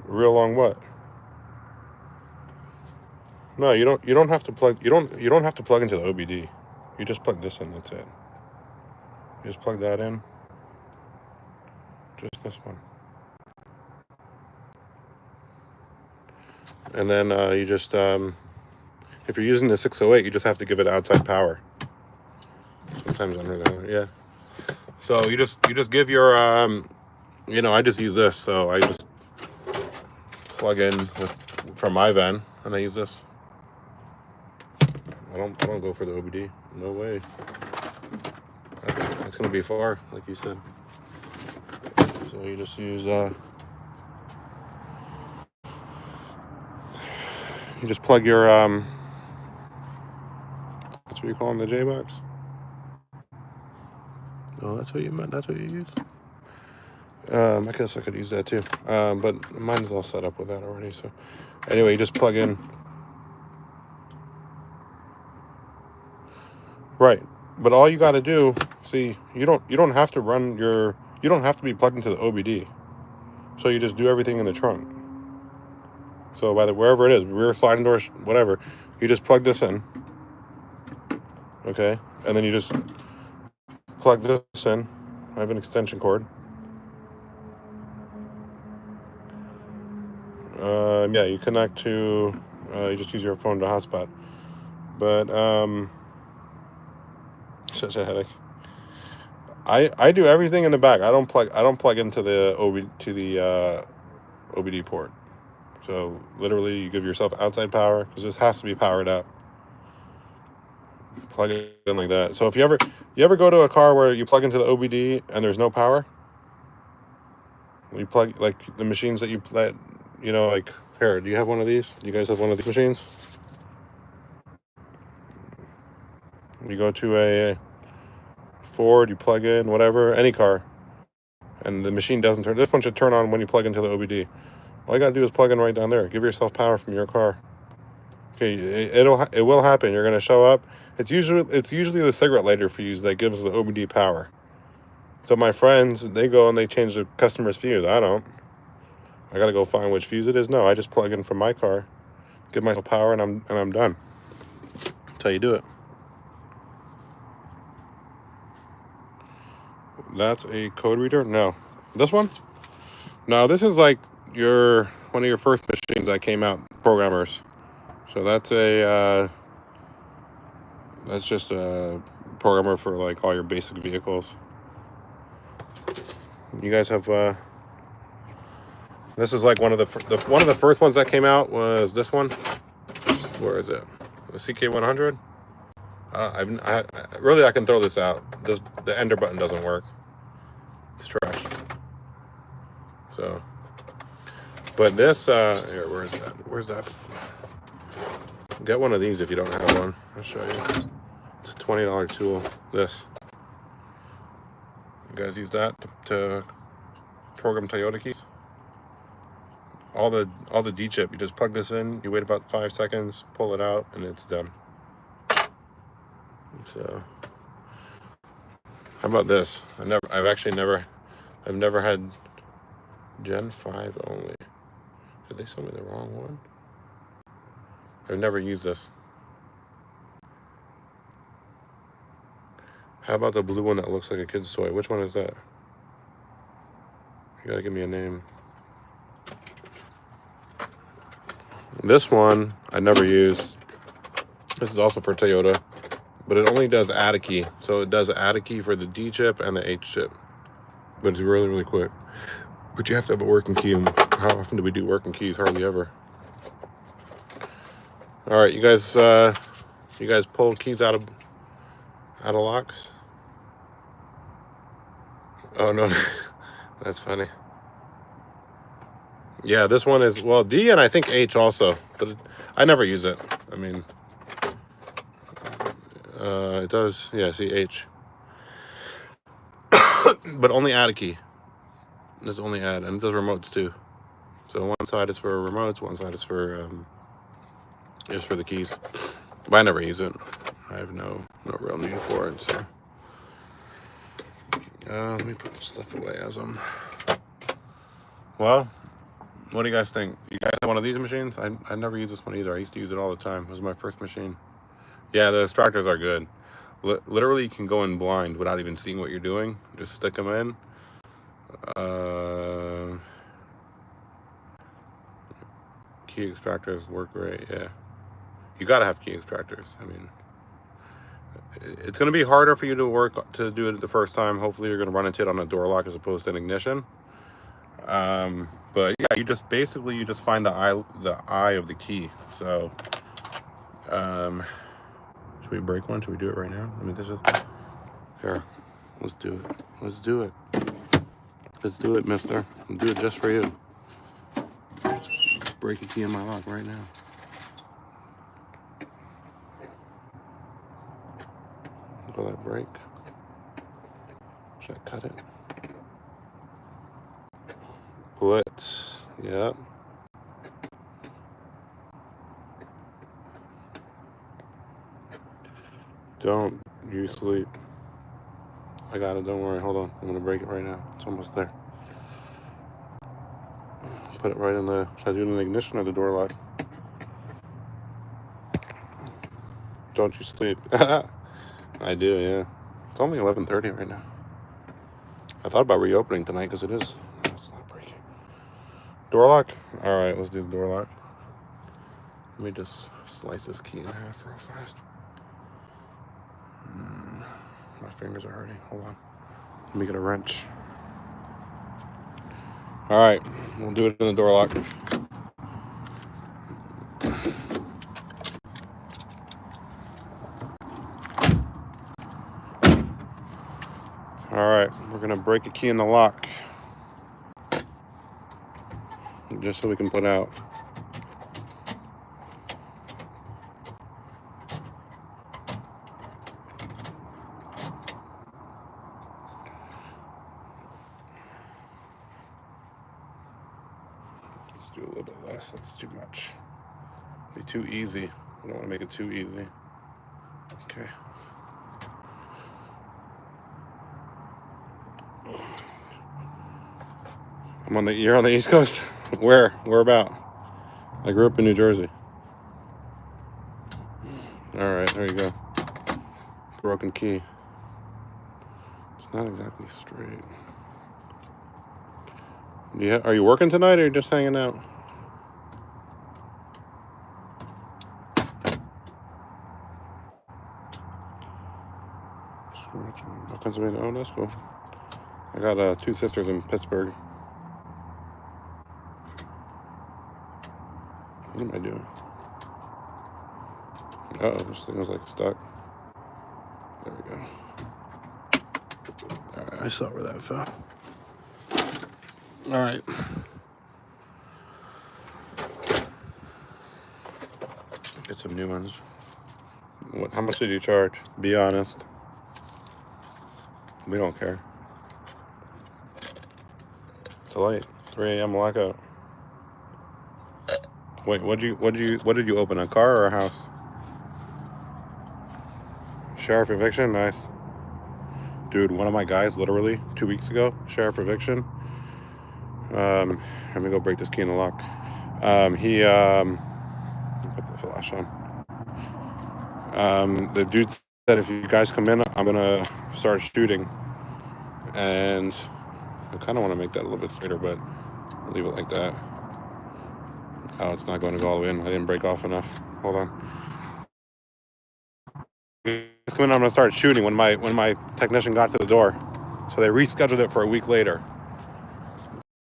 Real long what? No, you don't have to plug. You don't have to plug into the OBD. You just plug this in. That's it. You just plug that in. Just this one. And then you just, if you're using the 608, you just have to give it outside power. Sometimes under there, yeah. So you just give your, you know, I just use this. So I just plug in from my van, and I use this. I don't go for the OBD. No way. That's gonna be far, like you said. So you just use you just plug your that's what you call them, the J-box. Oh, that's what you meant. That's what you use. I guess I could use that too. But mine's all set up with that already. So anyway, you just plug in. Right. But all you got to do, see, you don't have to run your, you don't have to be plugged into the OBD. So you just do everything in the trunk. So by wherever it is, rear sliding doors, whatever, you just plug this in. Okay? And then you just plug this in. I have an extension cord. Yeah, you connect to, you just use your phone to hotspot. But, such a headache. I do everything in the back. I don't plug into the OBD port. So literally, you give yourself outside power because this has to be powered up. Plug it in like that. So if you ever go to a car where you plug into the OBD and there's no power, you plug like the machines that you know, like here. Do you have one of these? Do you guys have one of these machines? You go to a Ford, you plug in whatever, any car, and the machine doesn't turn. This one should turn on when you plug into the OBD. All you gotta do is plug in right down there. Give yourself power from your car. Okay, it will happen. You're gonna show up. It's usually the cigarette lighter fuse that gives the OBD power. So my friends, they go and they change the customer's fuse. I don't. I gotta go find which fuse it is. No, I just plug in from my car, give myself power, and I'm done. That's how you do it. That's a code reader? No. This one? No, this is like one of your first machines that came out, programmers. So that's that's just a programmer for like all your basic vehicles. You guys have this is like one of the first ones that came out was this one. Where is it? The CK100. Really I can throw this out. The ender button doesn't work. It's trash. So, but this here, where's that? Get one of these if you don't have one. I'll show you. It's a $20 tool. This. You guys use that to program Toyota keys. All the D chip. You just plug this in. You wait about 5 seconds, pull it out, and it's done. So, how about this? I've never had Gen 5 only. Did they sell me the wrong one? I've never used this. How about the blue one that looks like a kid's toy? Which one is that? You gotta give me a name. This one I never used. This is also for Toyota, but it only does add a key. So it does add a key for the D chip and the H chip. But it's really, really quick. But you have to have a working key. And how often do we do working keys? Hardly ever. All right, you guys pull keys out of locks? Oh no, that's funny. Yeah, this one is, well, D and I think H also, but I never use it. I mean, it does, yeah, see H. But only add a key. There's only add, and it does remotes too. So one side is for remotes, one side is for the keys. But I never use it. I have no real need for it. So let me put this stuff away as I'm. Well, what do you guys think? You guys have one of these machines? I never used this one either. I used to use it all the time. It was my first machine. Yeah, the extractors are good. Literally, you can go in blind without even seeing what you're doing. Just stick them in. Key extractors work great. Yeah, you gotta have key extractors. I mean, it's gonna be harder for you to do it the first time. Hopefully, you're gonna run into it on a door lock as opposed to an ignition. But yeah, you just find the eye of the key. So, should we break one? Should we do it right now? I mean, this is here. Let's do it. Let's do it. Let's do it, mister. I'll do it just for you. Let's break a key in my lock right now. Will that break? Should I cut it? Blitz. Yep. Don't you sleep. I got it, don't worry. Hold on. I'm gonna break it right now. It's almost there. Put it right in the, should I do it in the ignition or the door lock? Don't you sleep. I do, yeah. It's only 11:30 right now. I thought about reopening tonight because it is. No, it's not breaking. Door lock? Alright, let's do the door lock. Let me just slice this key in half real fast. My fingers are hurting. Hold on. Let me get a wrench. Alright, we'll do it in the door lock. Alright, we're going to break a key in the lock. Just so we can put out. Let's do a little bit less. That's too much. It'll be too easy. I don't want to make it too easy. Okay. You're on the East Coast? Where? Where about? I grew up in New Jersey. Alright, there you go. Broken key. It's not exactly straight. Yeah, are you working tonight or are you just hanging out? Pennsylvania. Oh, that's cool. I got 2 sisters in Pittsburgh. What am I doing? Uh-oh, this thing was like stuck. There we go. Alright, I saw where that fell. Alright. Get some new ones. How much did you charge? Be honest. We don't care. It's late. 3 a.m. blackout. Wait, what did you open? A car or a house? Sheriff eviction, nice. Dude, one of my guys literally 2 weeks ago, sheriff eviction. Let me go break this key in the lock. He put the flash on. The dude said if you guys come in, I'm gonna start shooting. And I kind of want to make that a little bit straighter, but I'll leave it like that. Oh, it's not going to go all the way in. I didn't break off enough. Hold on. Come in, I'm gonna start shooting when my technician got to the door. So they rescheduled it for a week later.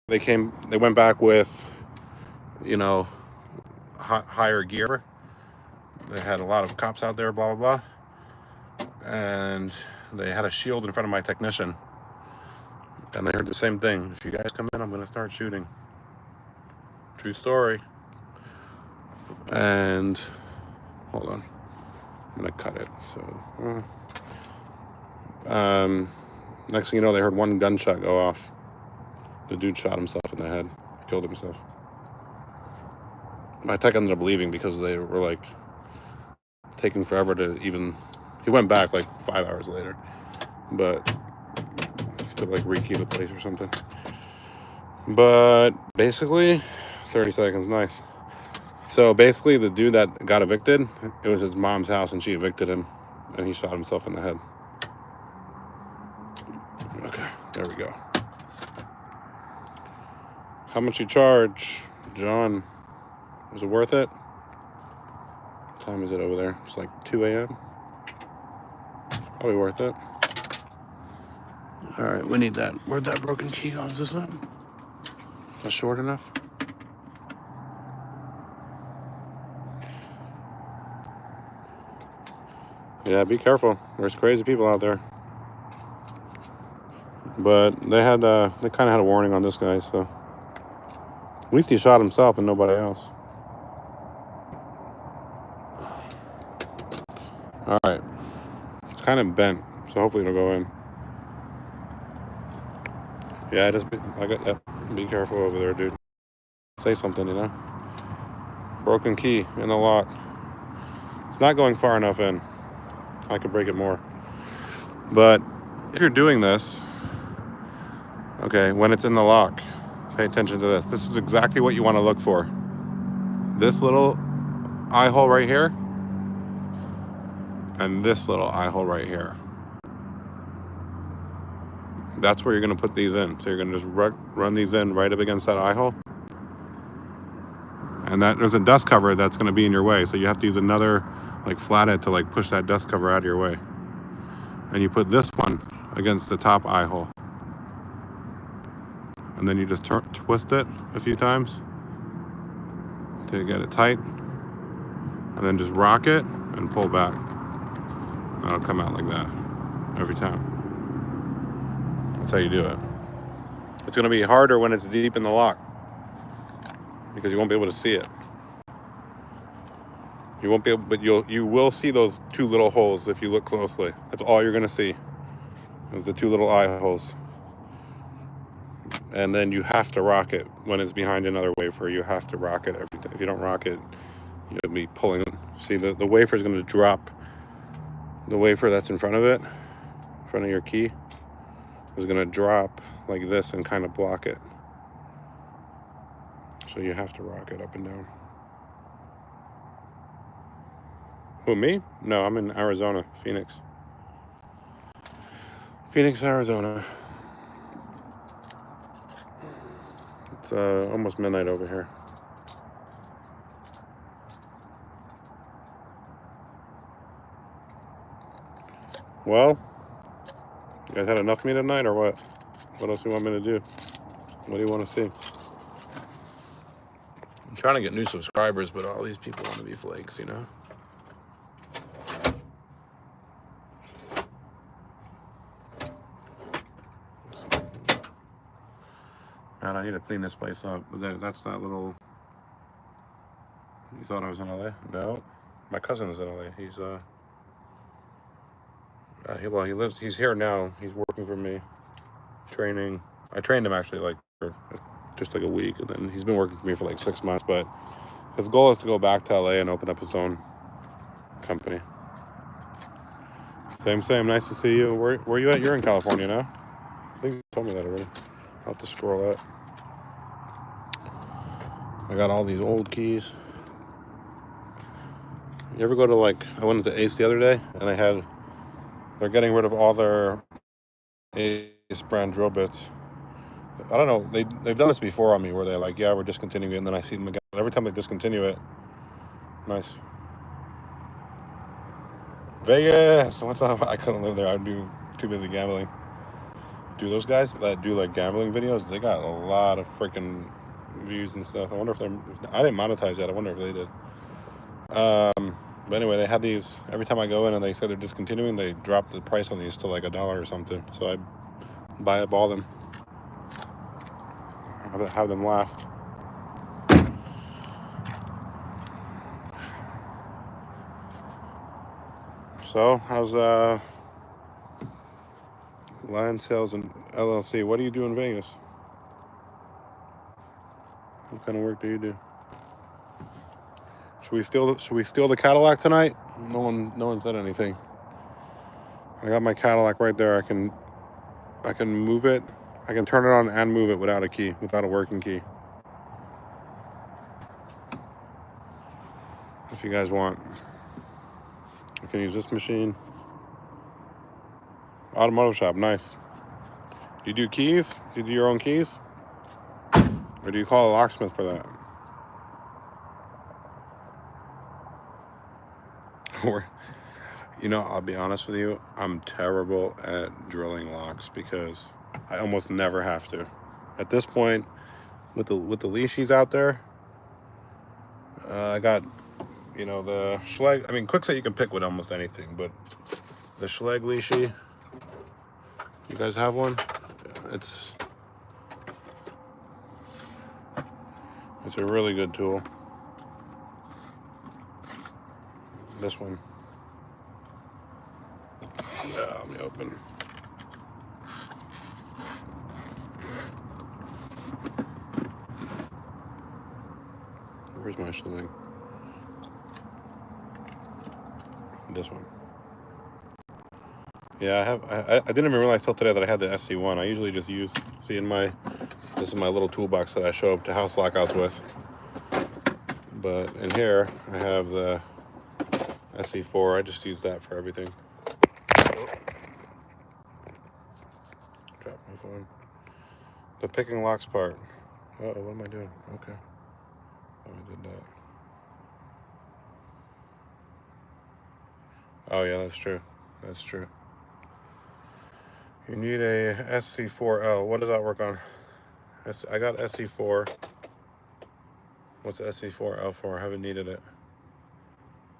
They went back with, you know, higher gear. They had a lot of cops out there, blah blah blah, and they had a shield in front of my technician. And they heard the same thing. If you guys come in, I'm gonna start shooting. True story. And hold on, I'm gonna cut it. So, next thing you know, they heard one gunshot go off. The dude shot himself in the head, killed himself. My tech ended up leaving because they were like taking forever to even. He went back like 5 hours later, but to like rekey the place or something. But basically, 30 seconds, nice. So basically, the dude that got evicted, it was his mom's house, and she evicted him, and he shot himself in the head. Okay, there we go. How much you charge, John? Was it worth it? What time is it over there? It's like 2 a.m. Probably worth it. All right, we need that. Where'd that broken key go? Is this it? Is that short enough? Yeah, be careful. There's crazy people out there. But they kind of had a warning on this guy, so at least he shot himself and nobody else. All right, it's kind of bent, so hopefully it'll go in. Yeah, be careful over there, dude. Say something, you know. Broken key in the lock. It's not going far enough in. I could break it more. But if you're doing this, okay, when it's in the lock, pay attention to this. This is exactly what you want to look for. This little eye hole right here, and this little eye hole right here. That's where you're going to put these in. So you're going to just run these in right up against that eye hole. And there's a dust cover that's going to be in your way. So you have to use another like flathead to like push that dust cover out of your way. And you put this one against the top eye hole. And then you just twist it a few times to get it tight. And then just rock it and pull back. And it'll come out like that every time. That's how you do it. It's going to be harder when it's deep in the lock because you won't be able to see it. You won't be able, but you will see those two little holes if you look closely. That's all you're going to see. Is the two little eye holes. And then you have to rock it when it's behind another wafer. You have to rock it every time. If you don't rock it, you'll be pulling it. See, the wafer is going to drop. The wafer that's in front of it, in front of your key, is going to drop like this and kind of block it. So you have to rock it up and down. Who, me? No, I'm in Arizona, Phoenix. Phoenix, Arizona. It's almost midnight over here. Well, you guys had enough of me tonight or what? What else do you want me to do? What do you want to see? I'm trying to get new subscribers, but all these people want to be flakes, you know? Man, I need to clean this place up. That's that little... You thought I was in LA? No. My cousin is in LA. He's, he's here now. He's working for me. Training. I trained him actually like for just like a week, and then he's been working for me for like 6 months, but his goal is to go back to LA and open up his own company. Same. Nice to see you. Where are you at? You're in California now. I think you told me that already. I'll have to scroll that. I got all these old keys. You ever go to like, I went to Ace the other day, and they're getting rid of all their Ace brand drill bits. I don't know, they've done this before on me where they're like, yeah, we're discontinuing it, and then I see them again. Every time they discontinue it, nice. Vegas, what's up? I couldn't live there. I'd be too busy gambling. Dude, those guys that do like gambling videos, they got a lot of freaking views and stuff. I wonder if I didn't monetize that. I wonder if they did. But anyway, they had these, every time I go in and they say they're discontinuing, they drop the price on these to like $1 or something. So I buy up all them. Have them last. So, how's Lion Sales and LLC? What do you do in Vegas? What kind of work do you do? Should we steal the Cadillac tonight? No one said anything. I got my Cadillac right there. I can move it. I can turn it on and move it without a key, without a working key. If you guys want, I can use this machine. Automotive shop, nice. Do you do keys? Do you do your own keys? Or do you call a locksmith for that? Or, I'll be honest with you, I'm terrible at drilling locks because I almost never have to. At this point, with the Lishis out there, I got, the Schleg. I mean, Kwikset you can pick with almost anything, but the Schleg Lishi, you guys have one? It's a really good tool. This one. Yeah, let me open. Where's my shilling? This one. Yeah, I didn't even realize till today that I had the SC1. I usually just use, this is my little toolbox that I show up to house lockouts with. But in here, I have the SC4. I just use that for everything. Drop my phone. The picking locks part. Uh-oh, what am I doing? Okay. Oh, I did that. Oh, yeah, that's true. That's true. You need a SC4L. What does that work on? I got SC4. What's SC4L for? I haven't needed it.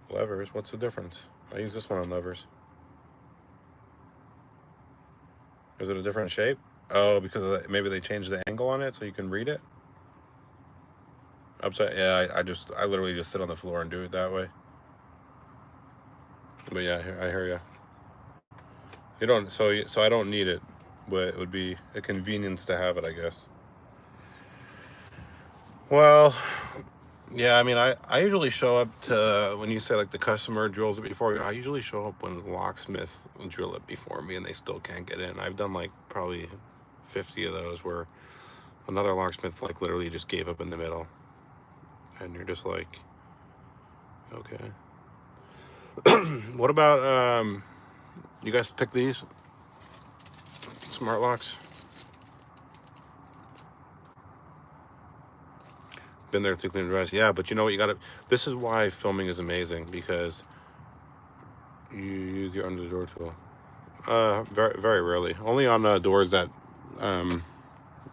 Levers. What's the difference? I use this one on levers. Is it a different shape? Oh, because of that, maybe they changed the angle on it so you can read it? Upside. Yeah, I literally just sit on the floor and do it that way. But yeah, I hear you. You don't. So I don't need it, but it would be a convenience to have it, I guess. Well, yeah. I mean, I usually show up to, when you say like the customer drills it before. I usually show up when the locksmith drill it before me, and they still can't get in. I've done like probably 50 of those where another locksmith like literally just gave up in the middle, and you're just like, okay. What about you guys pick these smart locks? Been there through clean advice. Yeah, but you know what, you gotta, this is why filming is amazing, because you use your under the door tool. Very, very rarely. Only on doors that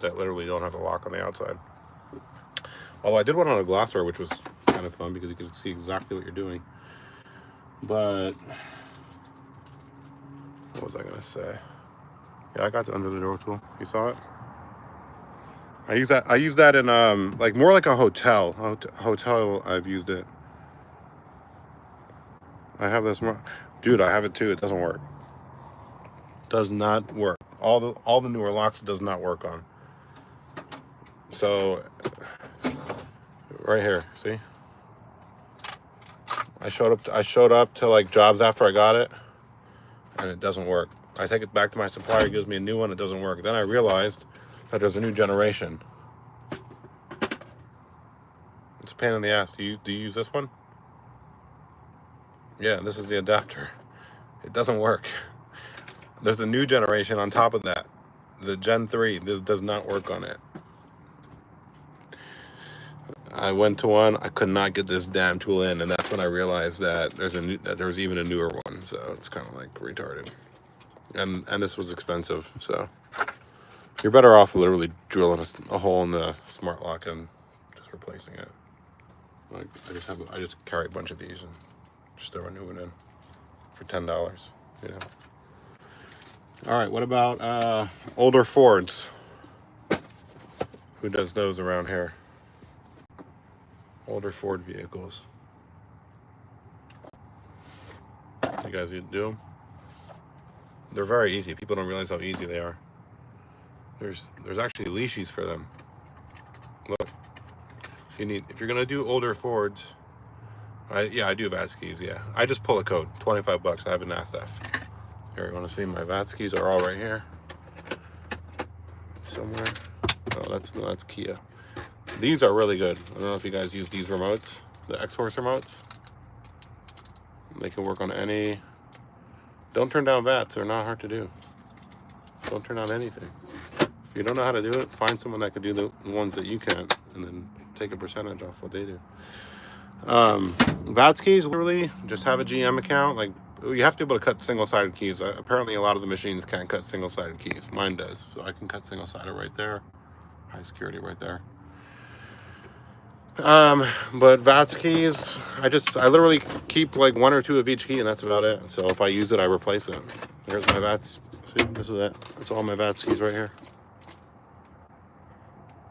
literally don't have a lock on the outside. Although I did one on a glass door, which was kind of fun because you could see exactly what you're doing. But what was I gonna say? Yeah, I got the under the door tool. You saw it? I use that in like more like a hotel. Hotel. I've used it. I have this, dude. I have it too. It doesn't work. Does not work. All the newer locks it does not work on. So right here, see? I showed up to like jobs after I got it, and it doesn't work. I take it back to my supplier, gives me a new one, it doesn't work. Then I realized that there's a new generation. It's a pain in the ass. Do you use this one? Yeah, this is the adapter. It doesn't work. There's a new generation on top of that. The Gen 3, this does not work on it. I went to one, I could not get this damn tool in, and that's when I realized that there's even a newer one, so it's kind of like retarded. And this was expensive, so you're better off literally drilling a hole in the smart lock and just replacing it. Like I just carry a bunch of these and just throw a new one in for $10. All right, what about older Fords? Who does those around here? Older Ford vehicles. You guys do them. They're very easy. People don't realize how easy they are. There's actually Lishis for them. Look, if you're gonna do older Fords, I do VATS keys. Yeah, I just pull a code, 25 bucks. I have a NASDAQ. Here, you want to see my VATS keys are all right here somewhere. Oh, that's Kia. These are really good. I don't know if you guys use these remotes, the X-Horse remotes. They can work on any. Don't turn down VATS. They're not hard to do. Don't turn on anything. If you don't know how to do it, find someone that could do the ones that you can't, and then take a percentage off what they do. VATS keys, literally, just have a GM account. Like, you have to be able to cut single-sided keys. Apparently, a lot of the machines can't cut single-sided keys. Mine does, so I can cut single-sided right there. High security right there. But VATS keys, I literally keep like 1 or 2 of each key, and that's about it. So if I use it, I replace it. Here's my VATS. See, this is it. That's all my VATS keys right here.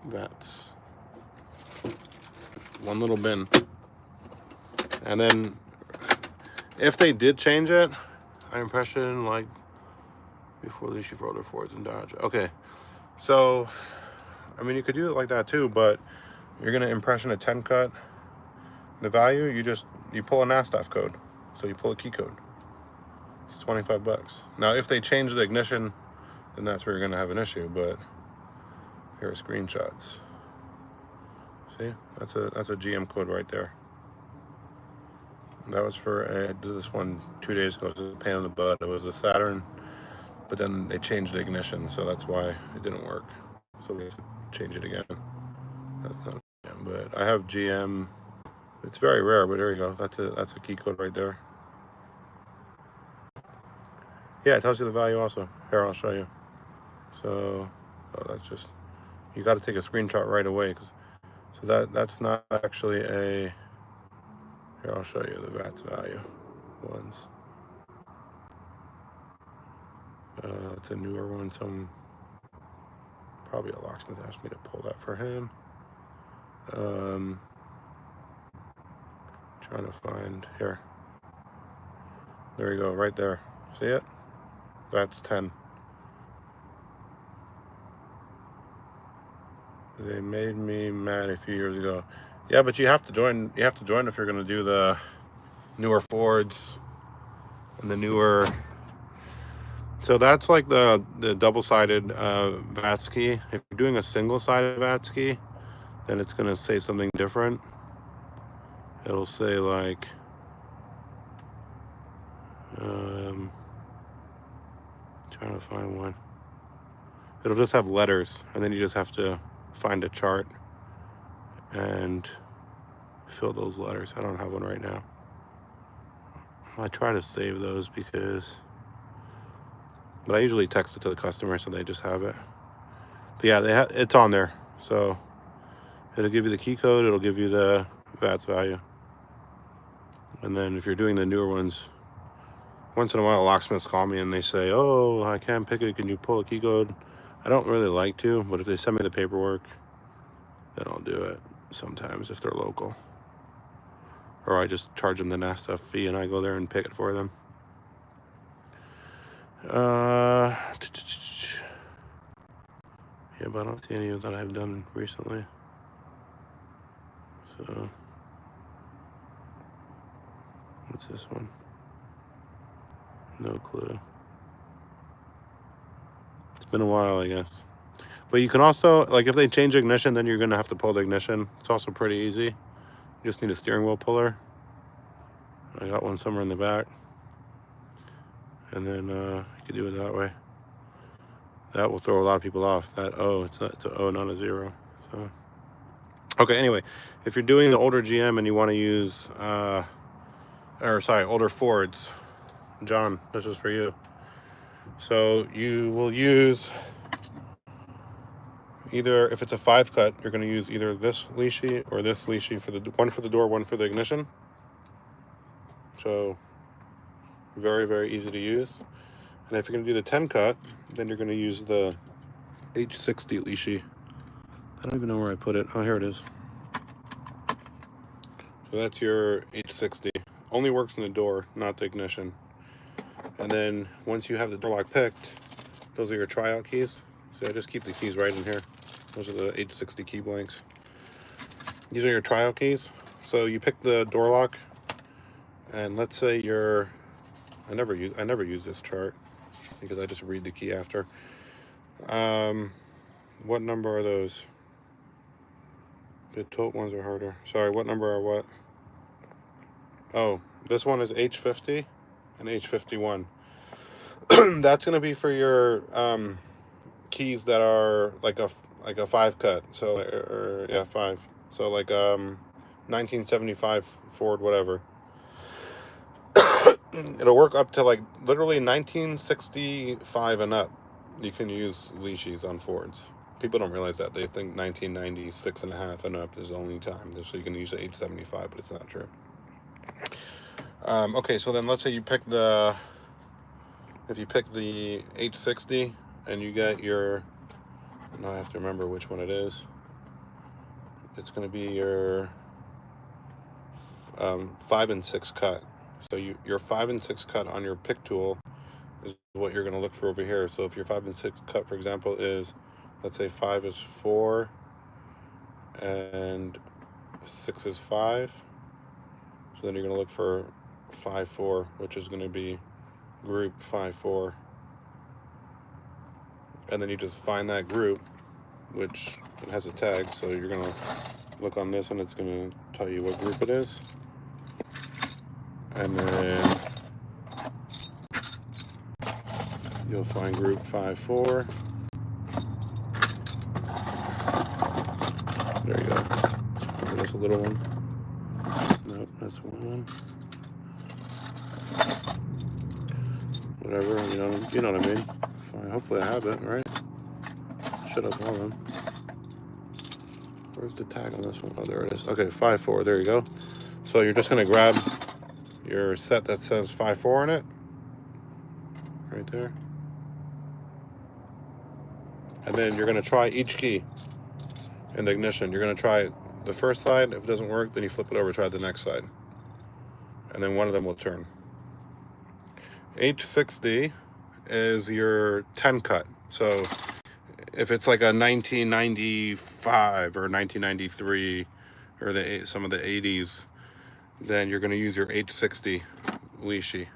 VATS. One little bin. And then, if they did change it, I impression like before Lishi for older Fords and Dodge. Okay, so I mean you could do it like that too, but you're gonna impression a 10 cut. The value, you pull a NASDAQ code, so you pull a key code. It's 25 bucks. Now, if they change the ignition, then that's where you're gonna have an issue. But here are screenshots. See, that's a GM code right there. That was for I did this one 2 days ago. It was a pain in the butt. It was a Saturn, but then they changed the ignition, so that's why it didn't work. So we have to change it again. That's not GM, but I have GM. It's very rare, but there you go. That's a key code right there. Yeah, it tells you the value also. Here, I'll show you. So, that's just, you got to take a screenshot right away, so that's not actually a. Here, I'll show you the VATS value ones. It's a newer one. Probably a locksmith asked me to pull that for him. Trying to find here. There you go, right there. See it? That's 10. They made me mad a few years ago. Yeah, but you have to join. You have to join if you're going to do the newer Fords and the newer. So that's like the double-sided VATS key. If you're doing a single-sided VATS key, then it's going to say something different. It'll say like, trying to find one. It'll just have letters, and then you just have to find a chart and fill those letters. I don't have one right now. I try to save those but I usually text it to the customer so they just have it. But yeah, it's on there. So it'll give you the key code, it'll give you the VATS value. And then if you're doing the newer ones, once in a while locksmiths call me and they say, oh, I can't pick it, can you pull a key code? I don't really like to, but if they send me the paperwork, then I'll do it sometimes if they're local. Or I just charge them the NASDAQ fee and I go there and pick it for them. Yeah, but I don't see any that I've done recently. So, what's this one? No clue. It's been a while, I guess. But you can also, like, if they change ignition, then you're gonna have to pull the ignition. It's also pretty easy. You just need a steering wheel puller. I got one somewhere in the back. And then you can do it that way. That will throw a lot of people off. It's an O, not a 0. So, okay. Anyway, if you're doing the older GM and you want to use, older Fords, John, this is for you. So you will use either, if it's a 5 cut, you're going to use either this Lishi or this Lishi for the one for the door, one for the ignition. So very, very easy to use. And if you're going to do the 10 cut, then you're going to use the H60 Lishi. I don't even know where I put it. Oh, here it is. So that's your H60. Only works in the door, not the ignition. And then once you have the door lock picked, those are your tryout keys. So I just keep the keys right in here. Those are the H60 key blanks. These are your tryout keys. So you pick the door lock, and let's say you're, I never use this chart because I just read the key after. What number are those? The tote ones are harder. Sorry, what number are what? Oh, this one is H50 and H51. That's gonna be for your keys that are like a 5 cut. So yeah, 5. So like 1975 Ford, whatever. It'll work up to like literally 1965 and up. You can use Lishis on Fords. People don't realize that. They think 1996 and a half and up is the only time. So you can use the H75, but it's not true. Okay, so then let's say you pick if you pick the H60 and you get your, now I have to remember which one it is. It's going to be your 5 and 6 cut. So your 5 and 6 cut on your pick tool is what you're going to look for over here. So if your 5 and 6 cut, for example, is, let's say 5 is 4 and 6 is 5. So then you're going to look for 5-4, which is going to be group 5-4. And then you just find that group, which has a tag. So you're going to look on this and it's going to tell you what group it is. And then you'll find group 5-4. There you go. That's a little one. Nope, that's one. Whatever, you know what I mean. Fine, hopefully I have it, right? Should have one. Where's the tag on this one? Oh, there it is. Okay, 5-4, there you go. So you're just gonna grab your set that says 5-4 in it. Right there. And then you're gonna try each key in the ignition. You're gonna try the first side. If it doesn't work, then you flip it over, try the next side. And then one of them will turn. H60 is your 10 cut. So if it's like a 1995 or 1993 or some of the 80s, then you're going to use your H60 Lishi.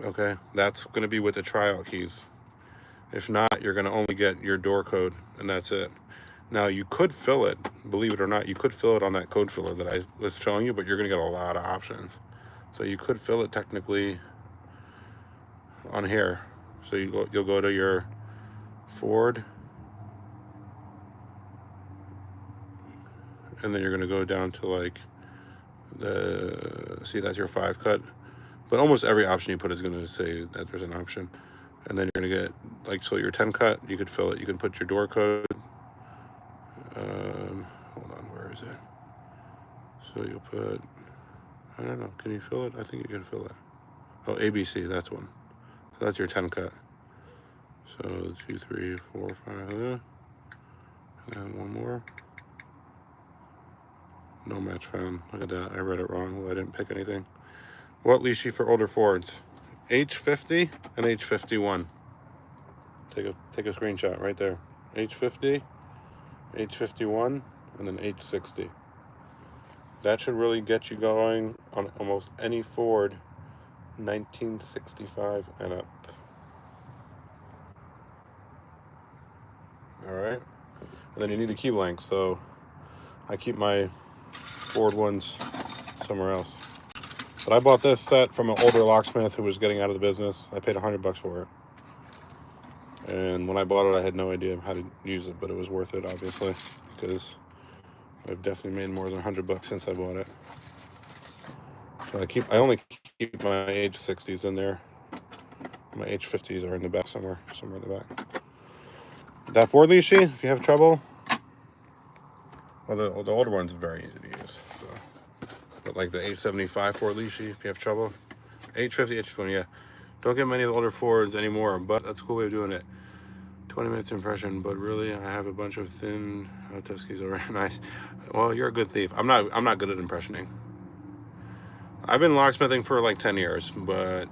Okay, that's going to be with the tryout keys. If not, you're going to only get your door code, and that's it. Now, you could fill it, believe it or not, you could fill it on that code filler that I was showing you, but you're going to get a lot of options. So you could fill it technically on here. So you'll go to your Ford, and then you're going to go down to like see, that's your 5 cut. But almost every option you put is going to say that there's an option. And then you're going to get, like, so your 10 cut, you could fill it. You can put your door code. Hold on, where is it? So you'll put, I don't know, can you fill it? I think you can fill it. Oh, ABC, that's one. So that's your 10 cut. So 2, 3, 4, 5, and then one more. No match found. Look at that, I read it wrong. Well, I didn't pick anything. What Lishi for older Fords? H50 and H51. Take a screenshot right there. H50, H51, and then H60. That should really get you going on almost any Ford 1965 and up. Alright. And then you need the key blank, so I keep my Ford ones somewhere else. But I bought this set from an older locksmith who was getting out of the business. I paid $100 for it. And when I bought it, I had no idea how to use it, but it was worth it, obviously, because I've definitely made more than $100 since I bought it. So I only keep my H60s in there. My H50s are in the back somewhere in the back. That Ford Lishi, if you have trouble, well, the older one's very easy to use. So. But like the H75 Ford Lishi, if you have trouble, H50, H20, yeah. Don't get many of the older Fords anymore, but that's a cool way of doing it. 20 minutes impression, but really, I have a bunch of thin Tuskies already. Nice. Well, you're a good thief. I'm not good at impressioning. I've been locksmithing for like 10 years, but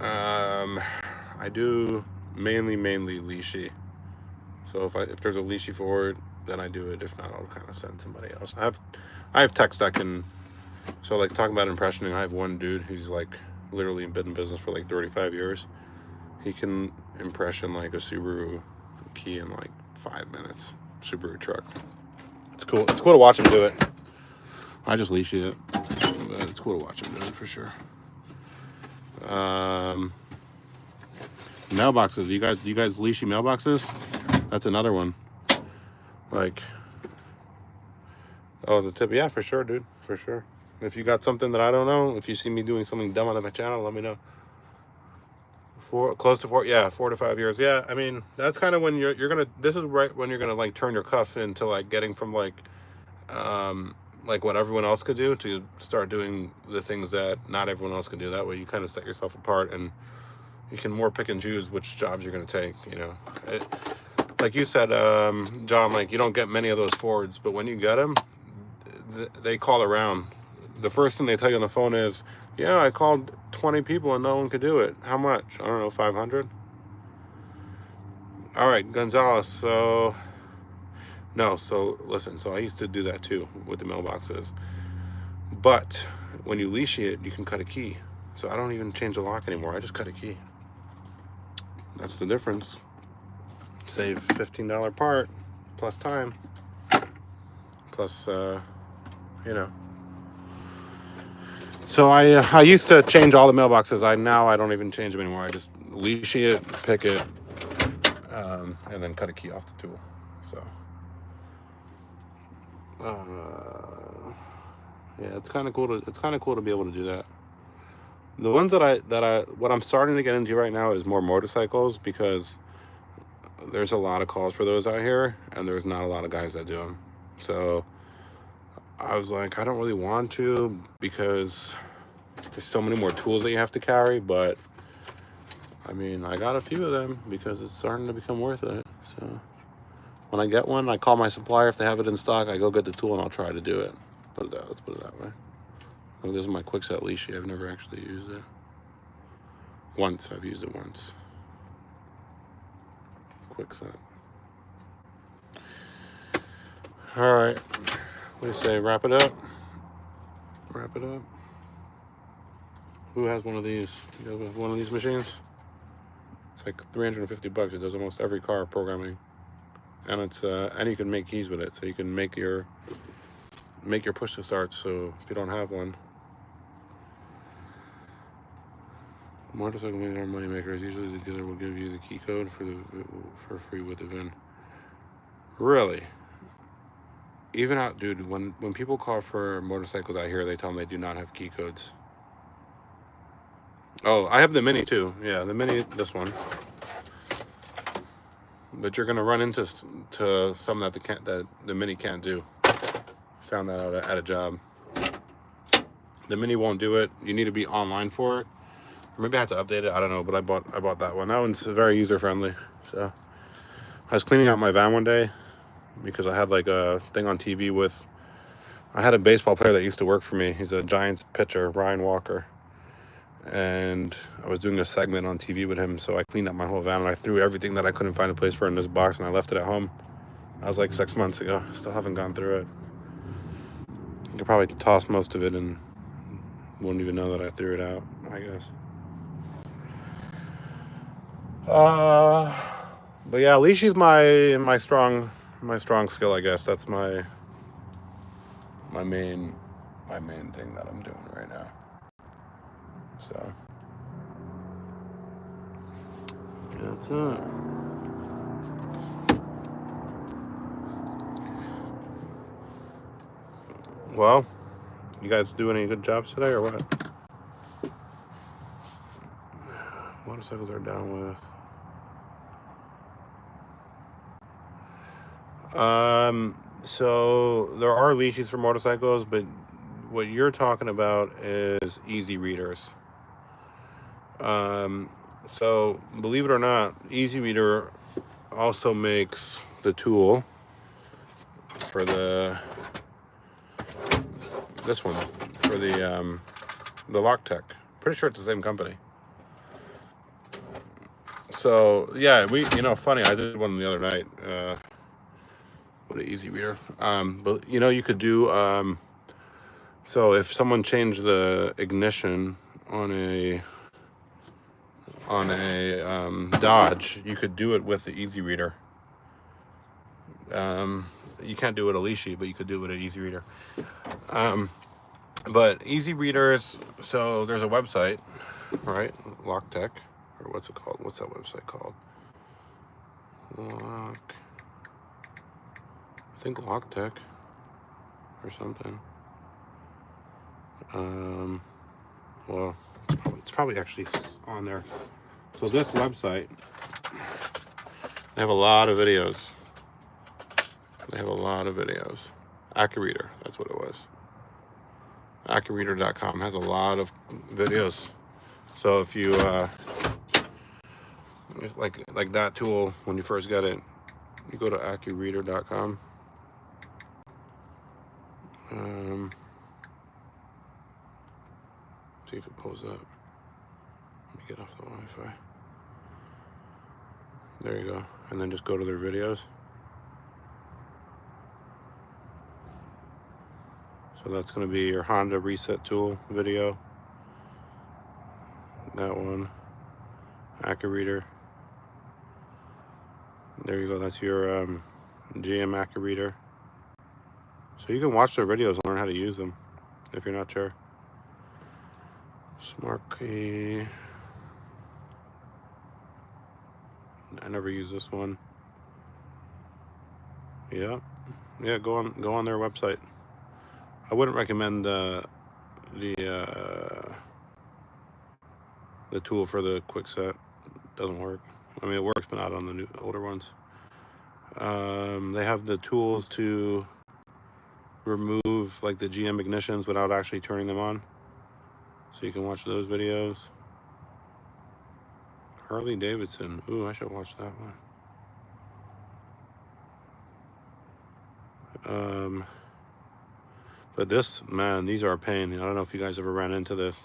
I do mainly Lishi. So if there's a Lishi for it, then I do it. If not, I'll kind of send somebody else. I have techs that can. So like talking about impressioning, I have one dude who's like literally been in business for like 35 years. He can impression like a Subaru key in like 5 minutes. Subaru truck. It's cool. It's cool to watch him do it. I just Lishi it, but it's cool to watch him do it for sure. Mailboxes. You guys Lishi mailboxes? That's another one. Like, oh, the tip. Yeah, for sure, dude. For sure. If you got something that I don't know, if you see me doing something dumb on my channel, let me know. Close to 4 to 5 years. Yeah, I mean, that's kind of when you're gonna. This is right when you're gonna like turn your cuff into like getting from like what everyone else could do to start doing the things that not everyone else can do. That way, you kind of set yourself apart, and you can more pick and choose which jobs you're gonna take. You know, like you said, John. Like you don't get many of those Fords, but when you get them, they call around. The first thing they tell you on the phone is, yeah, I called 20 people and no one could do it. How much? I don't know, 500? All right, Gonzalez, so listen, so I used to do that too with the mailboxes. But when you Lishi it, you can cut a key. So I don't even change the lock anymore. I just cut a key. That's the difference. Save $15 part, plus time, plus, you know. So I used to change all the mailboxes. Now I don't even change them anymore. I just Lishi it, pick it, and then cut a key off the tool. So yeah, it's kind of cool to be able to do that. The ones that what I'm starting to get into right now is more motorcycles, because there's a lot of calls for those out here, and there's not a lot of guys that do them. So I was like, I don't really want to, because there's so many more tools that you have to carry, but I mean, I got a few of them because it's starting to become worth it. So when I get one, I call my supplier. If they have it in stock, I go get the tool and I'll try to do it. Let's put it that way. Oh, this is my quickset Lishi. I've never actually used it. Once, I've used it once. Quickset. All right. What do you say? Wrap it up? Wrap it up? Who has one of these? You guys have one of these machines? It's like $350. It does almost every car programming, and it's and you can make keys with it. So you can make your push to start. So if you don't have one, motorcycle makers are money makers. Usually the dealer will give you the key code for free with the VIN. Really? Even out, dude. When people call for motorcycles out here, they tell them they do not have key codes. Oh, I have the Mini too. Yeah, the Mini, this one. But you're gonna run into some that the Mini can't do. Found that out at a job. The Mini won't do it. You need to be online for it. Or maybe I have to update it. I don't know. But I bought that one. That one's very user friendly. So I was cleaning out my van one day because I had like a thing on TV with. I had a baseball player that used to work for me. He's a Giants pitcher, Ryan Walker. And I was doing a segment on TV with him, so I cleaned up my whole van and I threw everything that I couldn't find a place for in this box, and I left it at home. That was like 6 months ago. Still haven't gone through it. I could probably toss most of it and wouldn't even know that I threw it out, I guess. But yeah, Lishi's my strong skill, I guess. That's my main thing that I'm doing right now. So that's it. Well, you guys do any good jobs today or what? Motorcycles are down with. So there are Lishis for motorcycles, but what you're talking about is easy readers. So believe it or not, Easy Reader also makes the tool for the this one for the lock tech. Pretty sure it's the same company. So yeah, funny. I did one the other night. What an easy reader. But you could do. So if someone changed the ignition on a Dodge, you could do it with the Easy Reader. You can't do it with a Lishi, but you could do it with an Easy Reader. But Easy Readers, so there's a website, right? LockTech, or what's it called? What's that website called? I think LockTech or something. Well, it's probably actually on there. So this website, they have a lot of videos. AccuReader, that's what it was. AccuReader.com has a lot of videos. So if you like that tool, when you first get it, you go to AccuReader.com. See if it pulls up. Let me get off the Wi-Fi. There you go. And then just go to their videos. So that's going to be your Honda reset tool video. That one. AccuReader. There you go. That's your GM AccuReader. So you can watch their videos and learn how to use them if you're not sure. Smart key. I never use this one. Yeah, go on their website. I wouldn't recommend the tool for the quick set. Doesn't work. I mean, it works, but not on the older ones. They have the tools to remove like the GM ignitions without actually turning them on, so you can watch those videos. Harley Davidson. Ooh, I should watch that one. But this, man, these are a pain. I don't know if you guys ever ran into this,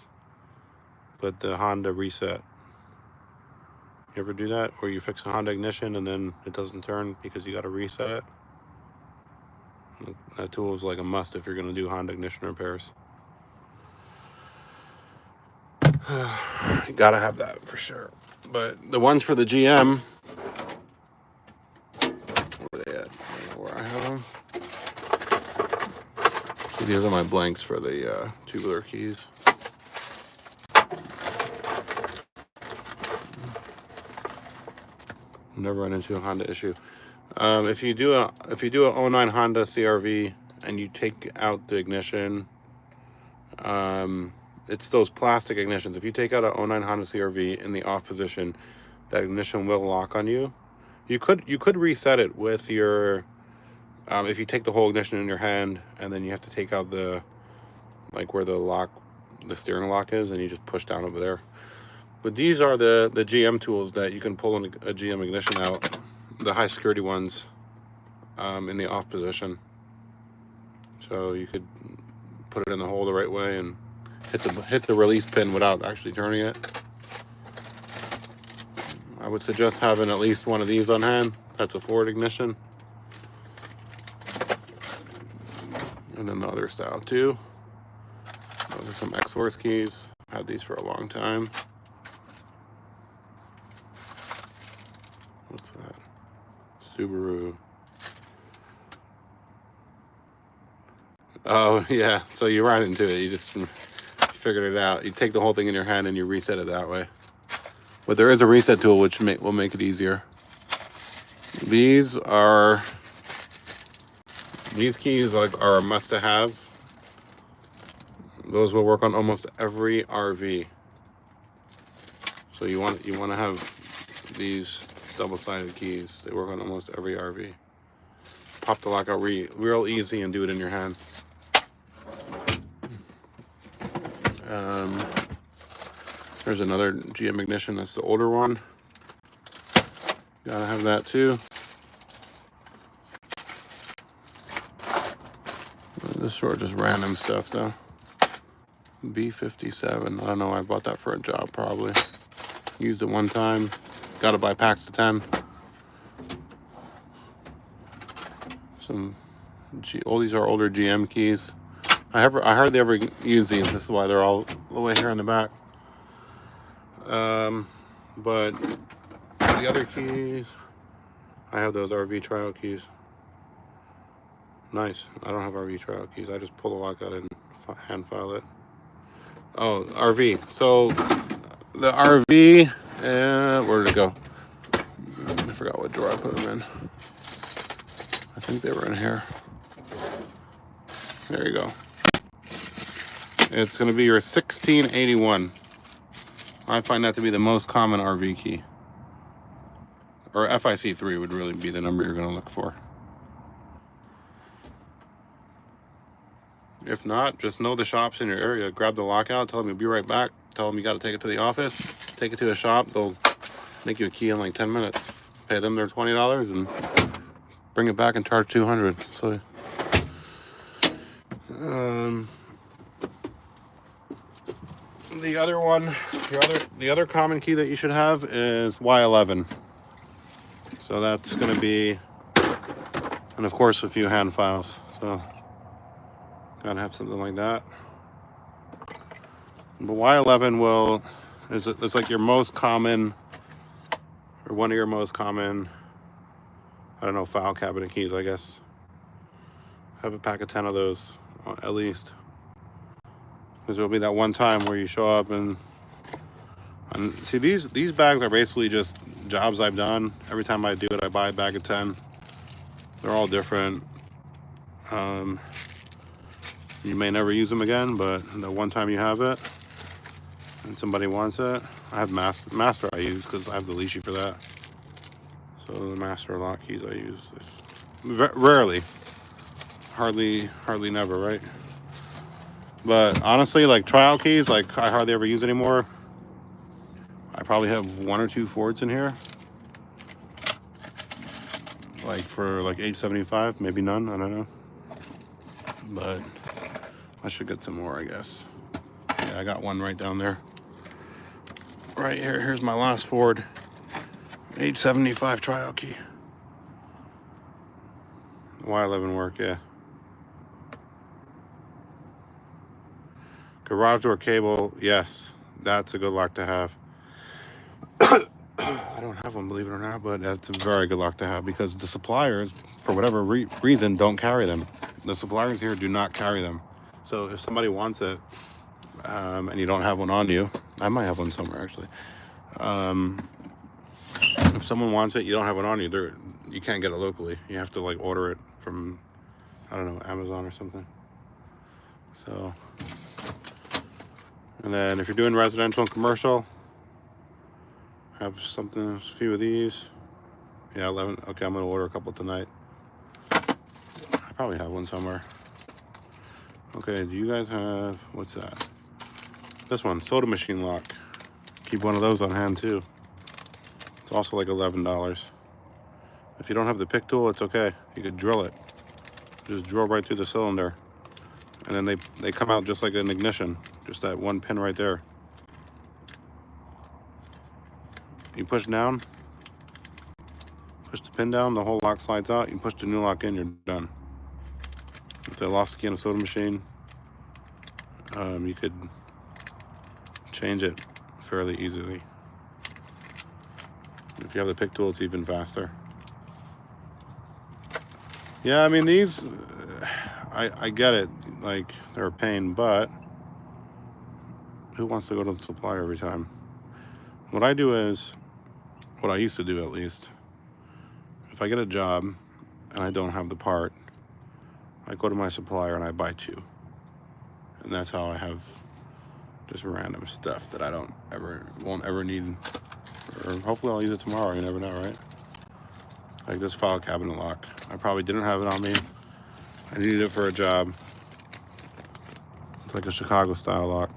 but the Honda reset. You ever do that? Where you fix a Honda ignition and then it doesn't turn because you got to reset it? That tool is like a must if you're going to do Honda ignition repairs. You got to have that for sure. But the ones for the GM, where are they at? I don't know where I have them. So these are my blanks for the tubular keys. Never run into a Honda issue. If you do a 09 Honda CRV and you take out the ignition, it's those plastic ignitions. If you take out a 09 Honda CRV in the off position, that ignition will lock on you. You could reset it with your if you take the whole ignition in your hand and then you have to take out the where the steering lock is, and you just push down over there. But these are the GM tools that you can pull a GM ignition out, the high security ones, in the off position. So you could put it in the hole the right way and hit the release pin without actually turning it. I would suggest having at least one of these on hand. That's a forward ignition. And then the other style too. Those are some X-Force keys. I've had these for a long time. What's that? Subaru. Oh yeah, so you run into it. You just figured it out. You take the whole thing in your hand and you reset it that way. But there is a reset tool which will make it easier. These keys are a must-to-have. Those will work on almost every RV. So you want to have these double-sided keys. They work on almost every RV. Pop the lock out real easy and do it in your hand. There's another GM ignition. That's the older one. Gotta have that too. This store just random stuff though. B57. I don't know. I bought that for a job probably. Used it one time. Got to buy packs of 10. All these are older GM keys. I hardly ever use these. This is why they're all the way here in the back. But the other keys, I have those RV trial keys. Nice. I don't have RV trial keys. I just pull the lock out and hand file it. Oh, RV. So the RV, where did it go? I forgot what drawer I put them in. I think they were in here. There you go. It's going to be your 1681. I find that to be the most common RV key. Or FIC3 would really be the number you're going to look for. If not, just know the shops in your area. Grab the lockout, tell them you'll be right back. Tell them you got to take it to the office. Take it to a shop. They'll make you a key in like 10 minutes. Pay them their $20 and bring it back and charge $200. So, the other one, the other common key that you should have is Y11. So that's going to be, and of course a few hand files. So gotta have something like that. But Y11 it's like your most common, or one of your most common, I don't know, file cabinet keys, I guess. Have a pack of 10 of those at least. Because there'll be that one time where you show up and see, these bags are basically just jobs I've done. Every time I do it, I buy a bag of 10. They're all different. You may never use them again, but the one time you have it and somebody wants it, I have master I use because I have the Lishi for that. So the master lock keys I use rarely, hardly never, right? But honestly, like trial keys, like I hardly ever use anymore. I probably have 1 or 2 Fords in here, like for like $8.75, maybe none, I don't know. But I should get some more, I guess. Yeah, I got one right down there. Right here, here's my last Ford. $8.75 trial key. Y11 work, yeah. Garage door cable, yes. That's a good lock to have. I don't have one, believe it or not, but that's a very good lock to have because the suppliers, for whatever reason, don't carry them. The suppliers here do not carry them. So if somebody wants it, and you don't have one on you, I might have one somewhere actually. If someone wants it, you don't have one on you, you can't get it locally. You have to like order it from, I don't know, Amazon or something. So, and then if you're doing residential and commercial, have a few of these. Yeah, 11. Okay, I'm gonna order a couple tonight. I probably have one somewhere. Okay, do you guys have, what's that? This one, soda machine lock. Keep one of those on hand too. It's also like $11. If you don't have the pick tool, it's okay. You could drill it. Just drill right through the cylinder. And then they come out just like an ignition. Just that one pin right there. You push down, push the pin down, the whole lock slides out. You push the new lock in, you're done. If they lost the key in a soda machine, you could change it fairly easily. If you have the pick tool, it's even faster. Yeah, I mean, these, I get it, like, they're a pain, but who wants to go to the supplier every time? What I do is, what I used to do at least, if I get a job and I don't have the part, I go to my supplier and I buy 2. And that's how I have just random stuff that I won't ever need, or hopefully I'll use it tomorrow, you never know, right? Like this file cabinet lock. I probably didn't have it on me. I needed it for a job. It's like a Chicago style lock.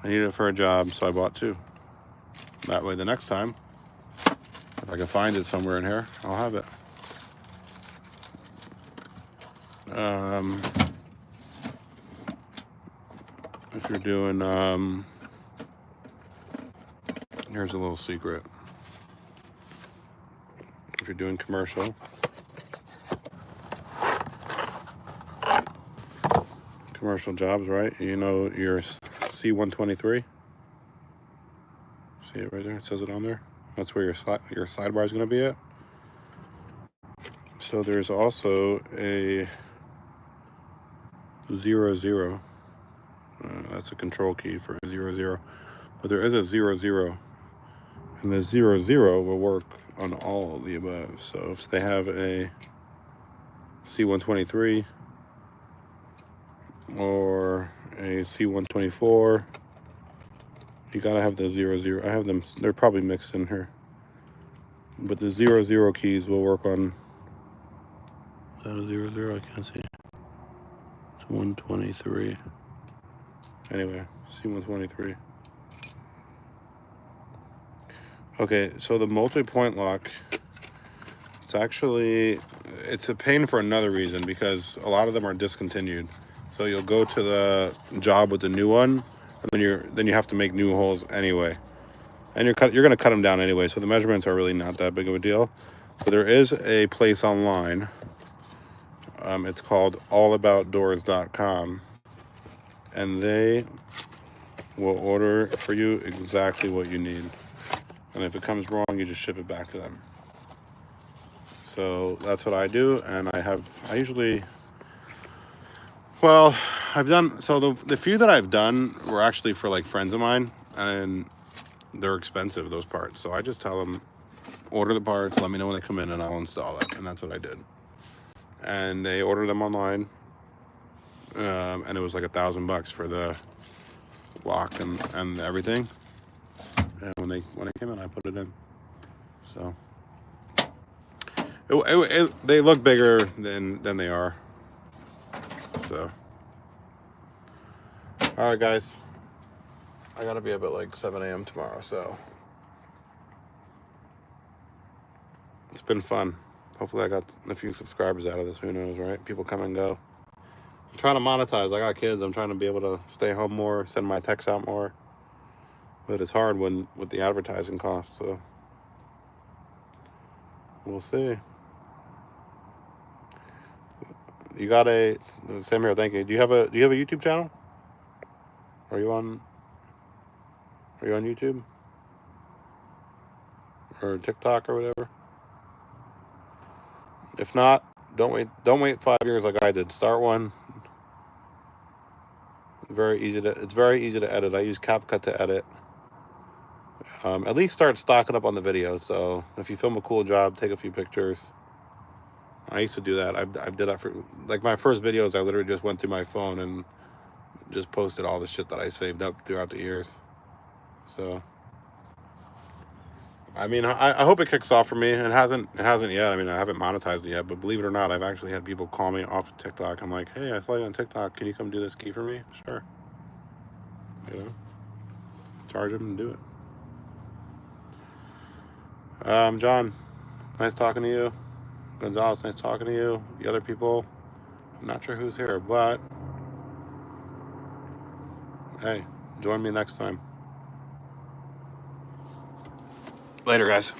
I needed it for a job, so I bought 2. That way the next time, if I can find it somewhere in here, I'll have it. If you're doing, here's a little secret. If you're doing commercial jobs, right? You know your C123. See it right there? It says it on there. That's where your sidebar is going to be at. So there's also a 00. That's a control key for 00. But there is a 00. And the 00 will work on all of the above. So if they have a C123 or a C124, you gotta have the 00. I have them, they're probably mixed in here. But the 00 keys will work on, is that a 00? I can't see. It's 123. Anyway, C123. Okay, so the multi-point lock, it's a pain for another reason, because a lot of them are discontinued. So you'll go to the job with the new one, and then you have to make new holes anyway. And you're going to cut them down anyway, so the measurements are really not that big of a deal. But there is a place online. It's called allaboutdoors.com, and they will order for you exactly what you need. And if it comes wrong, you just ship it back to them. So that's what I do, and I usually, well, I've done, so the few that I've done were actually for like friends of mine, and they're expensive, those parts. So I just tell them, order the parts, let me know when they come in, and I'll install it. And that's what I did. And they ordered them online, and it was like $1,000 for the lock and everything. And when they came in, I put it in. So they look bigger than they are. So, all right, guys. I gotta be up at like 7 a.m. tomorrow, so it's been fun. Hopefully I got a few subscribers out of this. Who knows, right? People come and go. I'm trying to monetize. I got kids. I'm trying to be able to stay home more, send my texts out more. But it's hard with the advertising costs, so we'll see. You got Sam here, thank you. Do you have a YouTube channel? Are you on YouTube? Or TikTok or whatever? If not, don't wait 5 years like I did. Start one. It's very easy to edit. I use CapCut to edit. At least start stocking up on the videos. So if you film a cool job, take a few pictures. I used to do that. I did that for, like, my first videos. I literally just went through my phone and just posted all the shit that I saved up throughout the years. So, I mean, I hope it kicks off for me. It hasn't yet. I mean, I haven't monetized it yet, but believe it or not, I've actually had people call me off of TikTok. I'm like, hey, I saw you on TikTok. Can you come do this key for me? Sure. You know, charge them and do it. John, nice talking to you. Gonzalez, nice talking to you. The other people, I'm not sure who's here, but hey, join me next time. Later, guys.